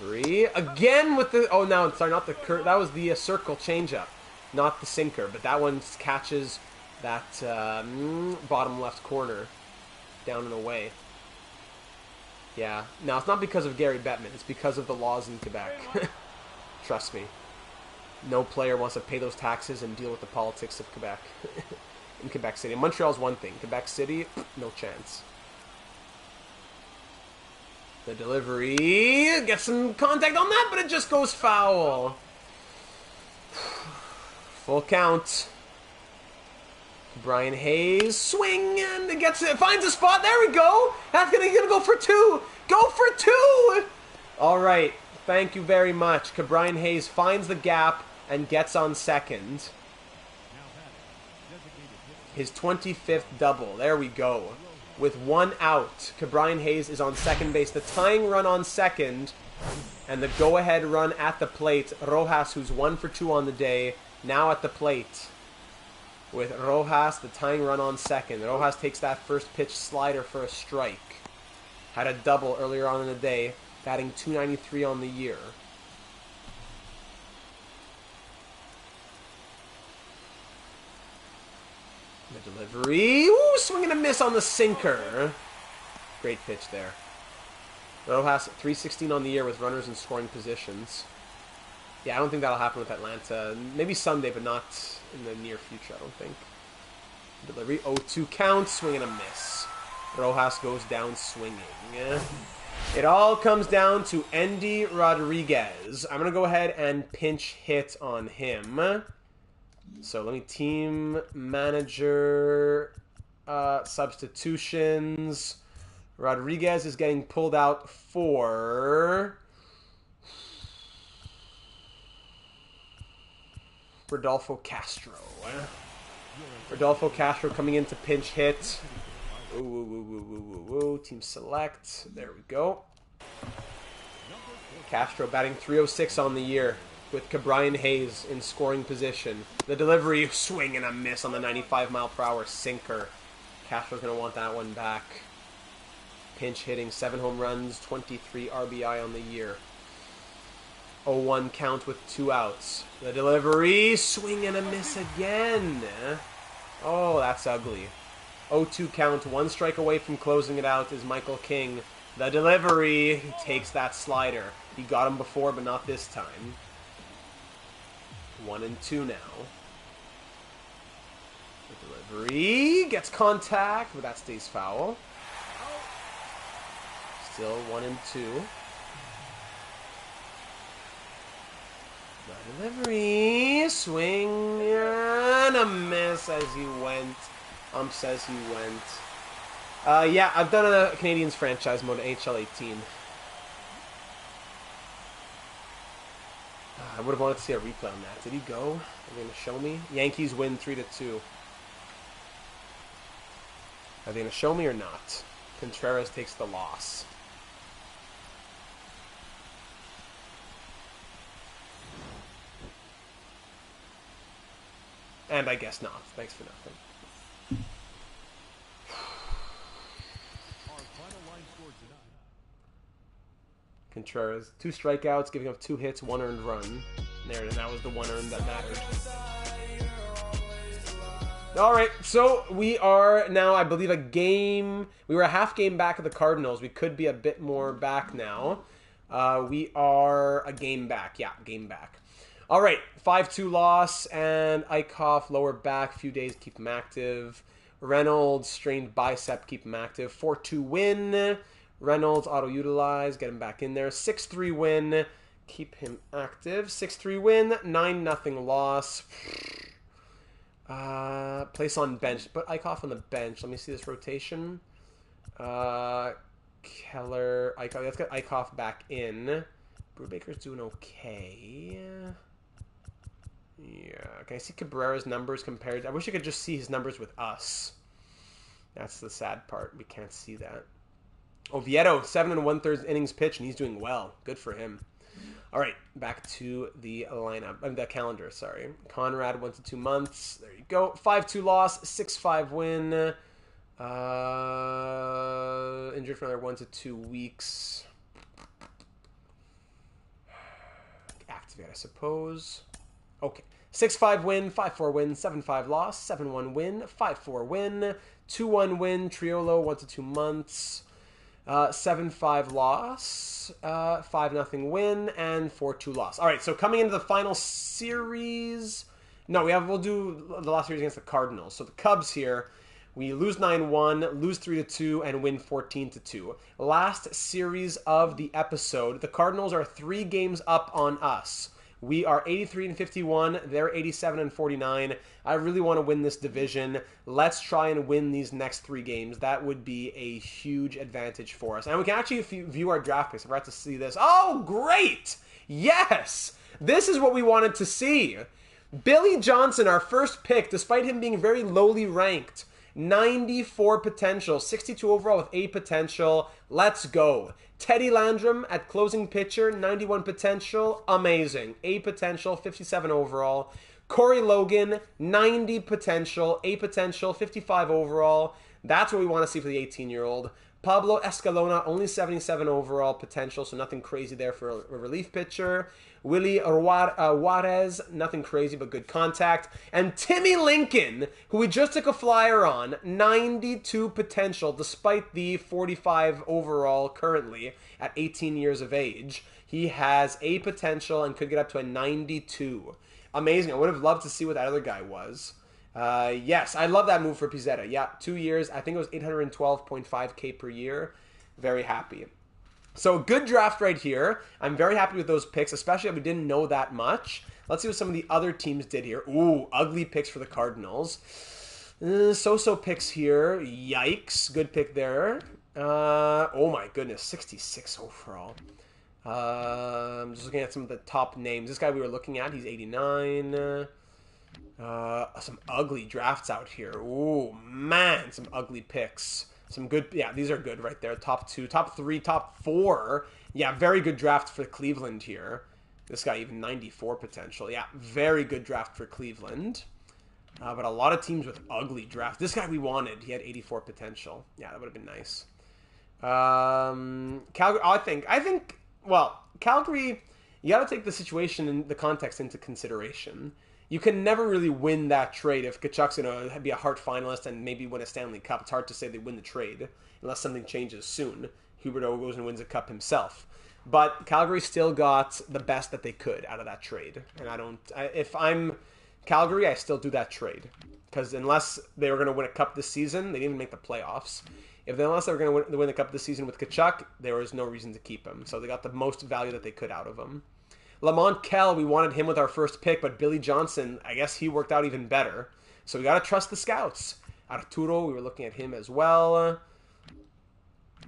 Delivery again with the... Oh, no, sorry, not the... That was the circle changeup, not the sinker. But that one catches that bottom left corner down and away. Yeah. Now, it's not because of Gary Bettman. It's because of the laws in Quebec. Trust me. No player wants to pay those taxes and deal with the politics of Quebec. In Quebec City. Montreal's one thing. Quebec City, no chance. The delivery gets some contact on that, but it just goes foul. Full count. Brian Hayes, swing, and it gets it, finds a spot. There we go. That's gonna go for 2. Go for 2. All right. Thank you very much. Brian Hayes finds the gap and gets on second. His 25th double. There we go. With 1 out, Brian Hayes is on second base. The tying run on second, and the go-ahead run at the plate. Rojas, who's 1 for 2 on the day, now at the plate. With Rojas, the tying run on second. Rojas takes that first pitch slider for a strike. Had a double earlier on in the day, batting .293 on the year. The delivery. Ooh, swing and a miss on the sinker. Great pitch there. Rojas, .316 on the year with runners in scoring positions. Yeah, I don't think that'll happen with Atlanta. Maybe someday, but not in the near future, I don't think. Delivery, 0-2 count, swing and a miss. Rojas goes down swinging. It all comes down to Endy Rodriguez. I'm going to go ahead and pinch hit on him. So let me team manager substitutions. Rodriguez is getting pulled out for Rodolfo Castro. Rodolfo Castro coming in to pinch hit. Ooh, team select. There we go. Castro batting 306 on the year with Cabrian Hayes in scoring position. The delivery, swing and a miss on the 95-mile-per-hour sinker. Castro's going to want that one back. Pinch hitting, 7 home runs, 23 RBI on the year. 0-1 count with 2 outs. The delivery, swing and a miss again. Oh, that's ugly. 0-2 count, 1 strike away from closing it out is Michael King. The delivery, he takes that slider. He got him before, but not this time. 1-2 now. The delivery gets contact, but that stays foul. Still 1-2. The delivery, swing and a miss as he went. Says he went. Yeah, I've done a Canadians franchise mode, NHL 18. I would have wanted to see a replay on that. Did he go? Are they going to show me? Yankees win 3-2. Are they going to show me or not? Contreras takes the loss. And I guess not. Thanks for nothing. Contreras, 2 strikeouts, giving up 2 hits, 1 earned run. There, and that was the 1 earned that mattered. All right, so we are now, I believe, a game. We were a half game back of the Cardinals. We could be a bit more back now. We are a game back. Yeah, game back. All right, 5-2 loss, and Eichhoff, lower back, few days, keep him active. Reynolds, strained bicep, keep him active. 4-2 win. Reynolds, auto-utilize, get him back in there. 6-3 win, keep him active. 6-3 win, 9-0 loss. Place on bench. Put Eichhoff on the bench. Let me see this rotation. Keller, Eichhoff. Let's get Eichhoff back in. Brubaker's doing okay. Yeah. Can I see Cabrera's numbers compared? I wish I could just see his numbers with us. That's the sad part. We can't see that. Oviedo, 7 1/3 innings pitched, and he's doing well. Good for him. All right, back to the lineup. The calendar, sorry. Conrad, 1 to 2 months. There you go. 5-2 loss, 6-5 win. Injured for another 1 to 2 weeks. Activate, I suppose. Okay. 6-5 win, 5-4 win, 7-5 loss, 7-1 win, 5-4 win, 2-1 win. Triolo, 1 to 2 months. 7-5 loss, 5-0 win, and 4-2 loss. All right, so coming into the final series, we'll do the last series against the Cardinals. So the Cubs here, we lose 9-1, lose 3-2, and win 14-2. Last series of the episode, the Cardinals are 3 games up on us. We are 83-51. They're 87-49. I really want to win this division. Let's try and win these next 3 games. That would be a huge advantage for us. And we can actually view our draft picks. If we're about to see this. Oh, great! Yes! This is what we wanted to see. Billy Johnson, our first pick, despite him being very lowly ranked. 94 potential, 62 overall with 8 potential. Let's go. Teddy Landrum at closing pitcher, 91 potential, amazing. 8 potential, 57 overall. Corey Logan, 90 potential, 8 potential, 55 overall. That's what we want to see for the 18-year-old. Pablo Escalona, only 77 overall potential, so nothing crazy there for a relief pitcher. Willie Juarez, nothing crazy but good contact. And Timmy Lincoln, who we just took a flyer on, 92 potential despite the 45 overall currently at 18 years of age. He has a potential and could get up to a 92. Amazing. I would have loved to see what that other guy was. Yes, I love that move for Pizzetta. Yeah, 2 years. I think it was $812.5K per year. Very happy. So good draft right here. I'm very happy with those picks, especially if we didn't know that much. Let's see what some of the other teams did here. Ooh, ugly picks for the Cardinals. So-so picks here. Yikes. Good pick there. Oh my goodness, 66 overall. Just looking at some of the top names. This guy we were looking at, he's 89. Some ugly drafts out here. Ooh, man, some ugly picks. Some good, yeah, these are good right there. Top 2, top 3, top 4. Yeah, very good draft for Cleveland here. This guy even 94 potential. Yeah, very good draft for Cleveland. But a lot of teams with ugly drafts. This guy we wanted, he had 84 potential. Yeah, that would have been nice. Calgary, I think, well, Calgary, you got to take the situation and the context into consideration. You can never really win that trade if Tkachuk's going to be a Hart finalist and maybe win a Stanley Cup. It's hard to say they win the trade unless something changes soon. Huberdeau goes and wins a cup himself. But Calgary still got the best that they could out of that trade. And if I'm Calgary, I still do that trade. Because unless they were going to win a cup this season, they didn't even make the playoffs. Unless they were going to win the cup this season with Tkachuk, there was no reason to keep him. So they got the most value that they could out of him. Lamont Kell, we wanted him with our first pick, but Billy Johnson, I guess he worked out even better. So we got to trust the scouts. Arturo, we were looking at him as well.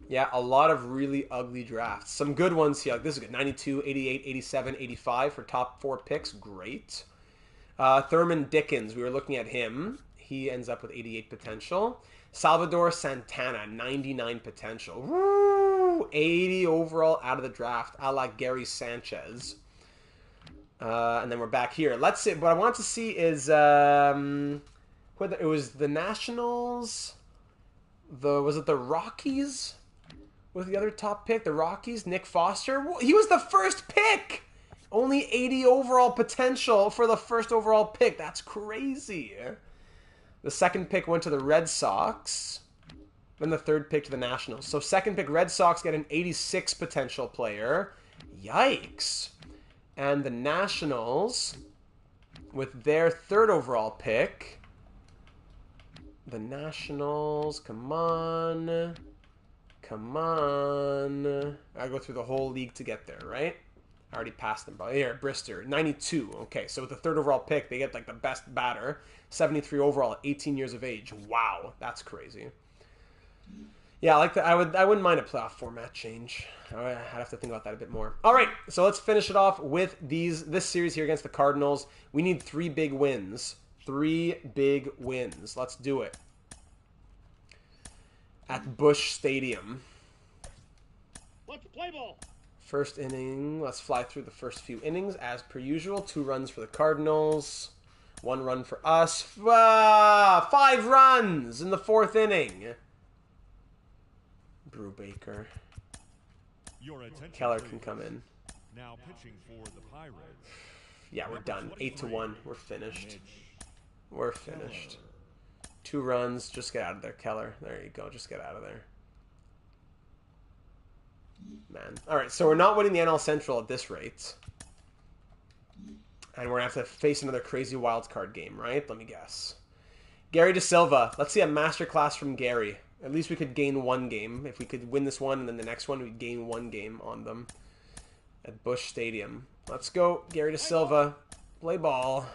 Yeah, a lot of really ugly drafts. Some good ones here. Like this is good. 92, 88, 87, 85 for top 4 picks. Great. Thurman Dickens, we were looking at him. He ends up with 88 potential. Salvador Santana, 99 potential. Woo! 80 overall out of the draft, a la Gary Sanchez. And then we're back here. Let's see. What I want to see is whether it was the Nationals. Was it the Rockies with the other top pick? The Rockies, Nick Foster. He was the first pick. Only 80 overall potential for the first overall pick. That's crazy. The second pick went to the Red Sox. Then the third pick to the Nationals. So second pick, Red Sox get an 86 potential player. Yikes. And the Nationals, with their third overall pick. The Nationals, come on. Come on. I go through the whole league to get there, right? I already passed them. Here, Brister, 92. Okay, so with the third overall pick, they get like the best batter. 73 overall at 18 years of age. Wow, that's crazy. Yeah, I like that. I wouldn't mind a playoff format change. I'd have to think about that a bit more. All right, so let's finish it off with this series here against the Cardinals. We need 3 big wins. 3 big wins. Let's do it. At Busch Stadium. Let's play ball. First inning, let's fly through the first few innings as per usual. 2 runs for the Cardinals, 1 run for us. 5 runs in the 4th inning. Brubaker. Keller can come in. Now pitching for the Pirates. Yeah, we're done. 8-1. We're finished. We're finished. 2 runs. Just get out of there, Keller. There you go. Just get out of there. Man. All right, so we're not winning the NL Central at this rate. And we're going to have to face another crazy wild card game, right? Let me guess. Gary DeSilva. Let's see a masterclass from Gary. At least we could gain 1 game. If we could win this one and then the next one, we'd gain 1 game on them at Busch Stadium. Let's go, Gary DeSilva. Play ball.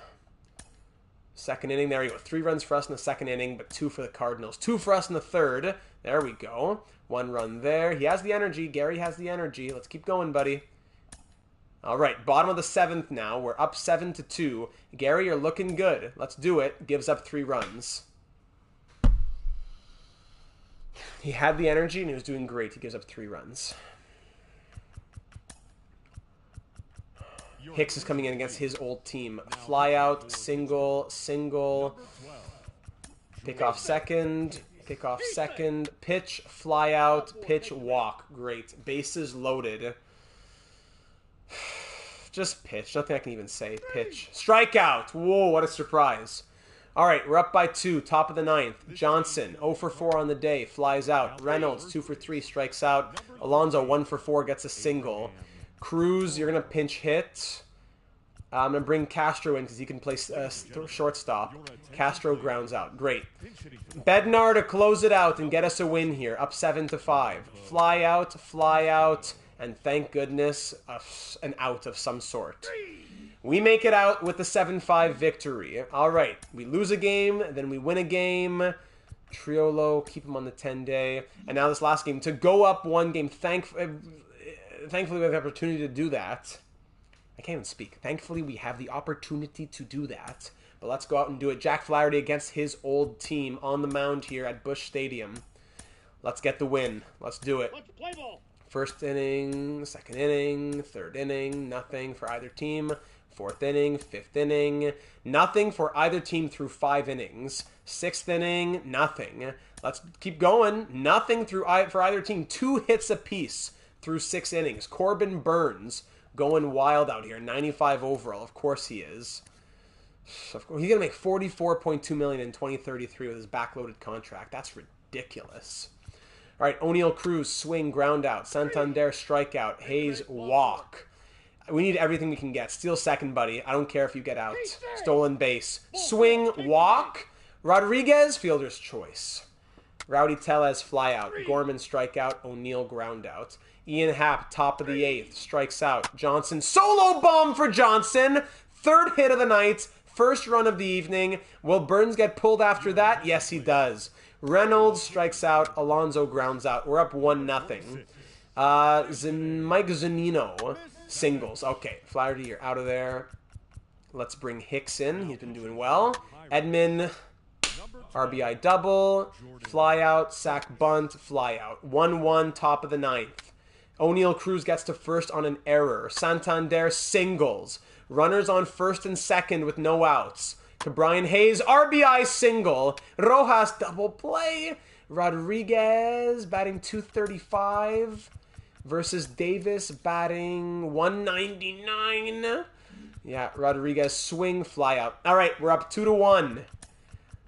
Second inning. There we go. 3 runs for us in the second inning, but 2 for the Cardinals. 2 for us in the third. There we go. 1 run there. He has the energy. Gary has the energy. Let's keep going, buddy. All right, bottom of the 7th now. We're up 7-2. Gary, you're looking good. Let's do it. Gives up 3 runs. He had the energy and he was doing great. He gives up 3 runs. Hicks is coming in against his old team. Fly out, single, single. Pick off second. Pick off second. Pitch, fly out, pitch, walk. Great. Bases loaded. Just pitch. Nothing I can even say. Pitch. Strikeout. Whoa, what a surprise. All right, we're up by 2. Top of the 9th. Johnson, 0 for 4 on the day. Flies out. Reynolds, 2 for 3. Strikes out. Alonso, 1 for 4. Gets a single. Cruz, you're going to pinch hit. I'm going to bring Castro in because he can play shortstop. Castro grounds out. Great. Bednar to close it out and get us a win here. Up 7-5. Fly out, and thank goodness an out of some sort. We make it out with the 7-5 victory. All right. We lose a game, then we win a game. Triolo, keep him on the 10-day. And now this last game, to go up 1 game. Thankfully, we have the opportunity to do that. I can't even speak. Thankfully, we have the opportunity to do that. But let's go out and do it. Jack Flaherty against his old team on the mound here at Busch Stadium. Let's get the win. Let's do it. Let's play ball. First inning, second inning, third inning, nothing for either team. Fourth inning, fifth inning, nothing for either team through 5 innings. Sixth inning, nothing. Let's keep going. Nothing for either team. 2 hits apiece through 6 innings. Corbin Burns going wild out here. 95 overall. Of course he is. Of course, he's going to make $44.2 million in 2033 with his backloaded contract. That's ridiculous. All right, O'Neill Cruz, swing, ground out. Santander, strikeout. Hayes, walk. We need everything we can get. Steal second, buddy. I don't care if you get out. Stolen base. Swing, walk. Rodriguez, fielder's choice. Rowdy Tellez, fly out. Gorman, strikeout. O'Neill, ground out. Ian Happ, top of the 8th, strikes out. Johnson, solo bomb for Johnson. 3rd hit of the night. First run of the evening. Will Burns get pulled after that? Yes, he does. Reynolds strikes out. Alonso grounds out. We're up 1-0. Mike Zunino singles. Okay, Flaherty, you're out of there. Let's bring Hicks in. He's been doing well. Edman, RBI double. Fly out, sack bunt, fly out. 1-1, top of the 9th. O'Neill Cruz gets to first on an error. Santander singles. Runners on first and second with no outs. To Brian Hayes, RBI single. Rojas double play. Rodriguez batting .235 versus Davis batting .199. Yeah, Rodriguez swing, fly out. All right, we're up 2-1.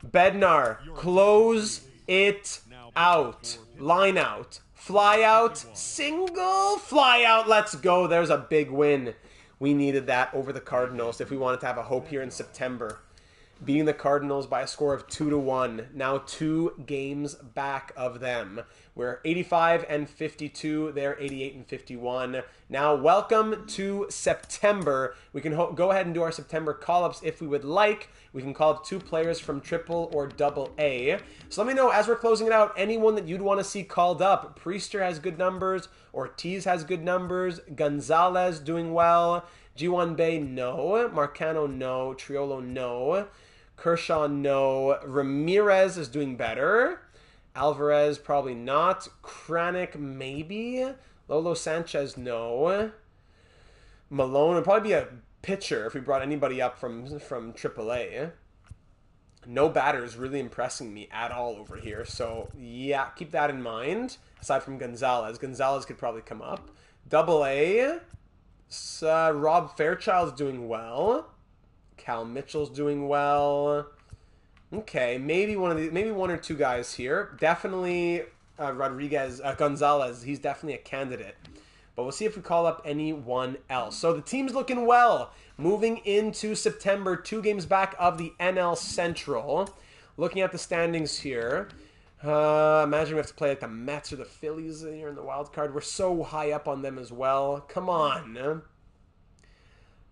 Bednar, close it out. Line out. Fly out. Single. Fly out. Let's go. There's a big win. We needed that over the Cardinals if we wanted to have a hope here in September. Beating the Cardinals by a score of 2-1. Now 2 games back of them. We're 85-52. They're 88-51. Now welcome to September. We can go ahead and do our September call-ups if we would like. We can call up 2 players from Triple or Double A. So let me know as we're closing it out, anyone that you'd want to see called up. Priester has good numbers. Ortiz has good numbers. Gonzalez doing well. G1 Bay, no. Marcano, no. Triolo, no. Kershaw, no. Ramirez is doing better. Alvarez, probably not. Kranick, maybe. Lolo Sanchez, no. Malone would probably be a pitcher if we brought anybody up from AAA. No batters really impressing me at all over here. So, yeah, keep that in mind. Aside from Gonzalez. Gonzalez could probably come up. Double A. Rob Fairchild's doing well. Cal Mitchell's doing well. Okay, maybe one or 2 guys here. Definitely Gonzalez. He's definitely a candidate. But we'll see if we call up anyone else. So the team's looking well. Moving into September, 2 games back of the NL Central. Looking at the standings here. Imagine we have to play like the Mets or the Phillies here in the wild card. We're so high up on them as well. Come on.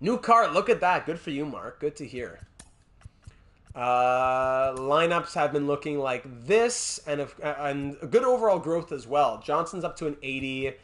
New card. Look at that. Good for you, Mark. Good to hear. Lineups have been looking like this, and good overall growth as well. Johnson's up to an 80.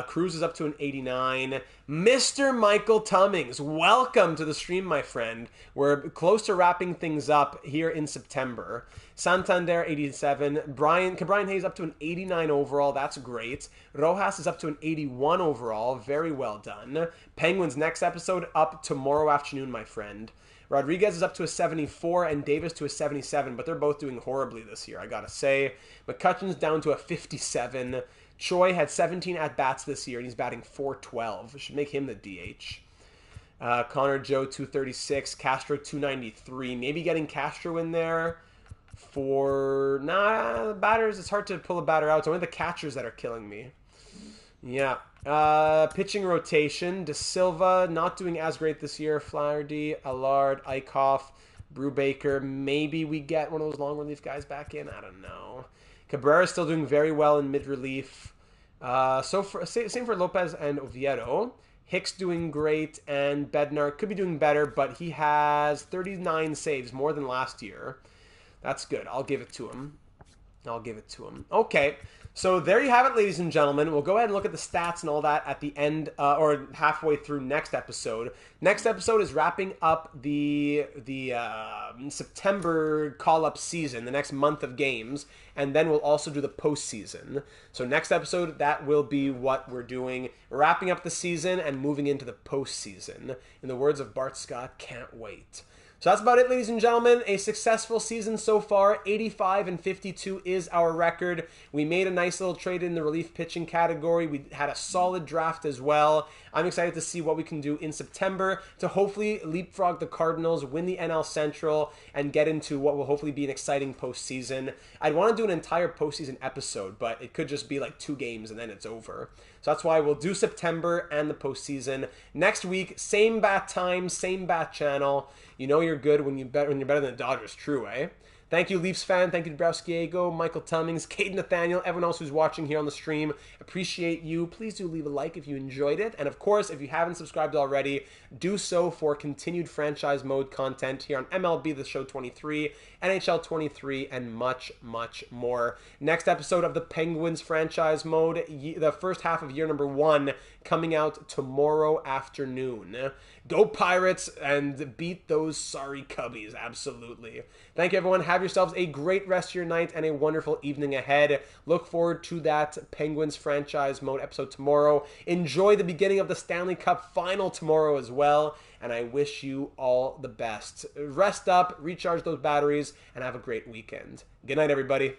Cruz is up to an 89. Mr. Michael Tummings, welcome to the stream, my friend. We're close to wrapping things up here in September. Santander, 87. Brian Hayes up to an 89 overall. That's great. Rojas is up to an 81 overall. Very well done. Penguins next episode up tomorrow afternoon, my friend. Rodriguez is up to a 74 and Davis to a 77, but they're both doing horribly this year, I gotta say. McCutcheon's down to a 57. Choi had 17 at-bats this year, and he's batting .412. Should make him the DH. Connor Joe, 236. Castro, 293. Maybe getting Castro in there for... batters. It's hard to pull a batter out. It's only the catchers that are killing me. Yeah. Pitching rotation. De Silva, not doing as great this year. Flaherty, Allard, Eichhoff, Brubaker. Maybe we get one of those long relief guys back in. I don't know. Cabrera's still doing very well in mid-relief. Same for Lopez and Oviedo. Hicks doing great, and Bednar could be doing better, but he has 39 saves, more than last year. That's good. I'll give it to him. I'll give it to him. Okay, so there you have it, ladies and gentlemen. We'll go ahead and look at the stats and all that at the end, or halfway through next episode. Next episode is wrapping up the September call-up season, the next month of games, and then we'll also do the postseason. So next episode, that will be what we're doing, wrapping up the season and moving into the postseason. In the words of Bart Scott, can't wait. So that's about it, ladies and gentlemen. A successful season so far. 85-52 is our record. We made a nice little trade in the relief pitching category. We had a solid draft as well. I'm excited to see what we can do in September to hopefully leapfrog the Cardinals, win the NL Central, and get into what will hopefully be an exciting postseason. I'd want to do an entire postseason episode, but it could just be like 2 games and then it's over. So that's why we'll do September and the postseason. Next week, same bat time, same bat channel. You know you're good when you're better than the Dodgers. True, eh? Thank you, Leafs fan. Thank you to Browskiego, Michael Tummings, Kate Nathaniel, everyone else who's watching here on the stream. Appreciate you. Please do leave a like if you enjoyed it. And of course, if you haven't subscribed already, do so for continued franchise mode content here on MLB The Show 23, NHL 23, and much, much more. Next episode of the Penguins franchise mode, the first half of year number 1, coming out tomorrow afternoon. Go Pirates and beat those sorry Cubbies. Absolutely. Thank you, everyone. Have yourselves a great rest of your night and a wonderful evening ahead. Look forward to that Penguins franchise mode episode tomorrow. Enjoy the beginning of the Stanley Cup final tomorrow as well. And I wish you all the best. Rest up, recharge those batteries, and have a great weekend. Good night, everybody.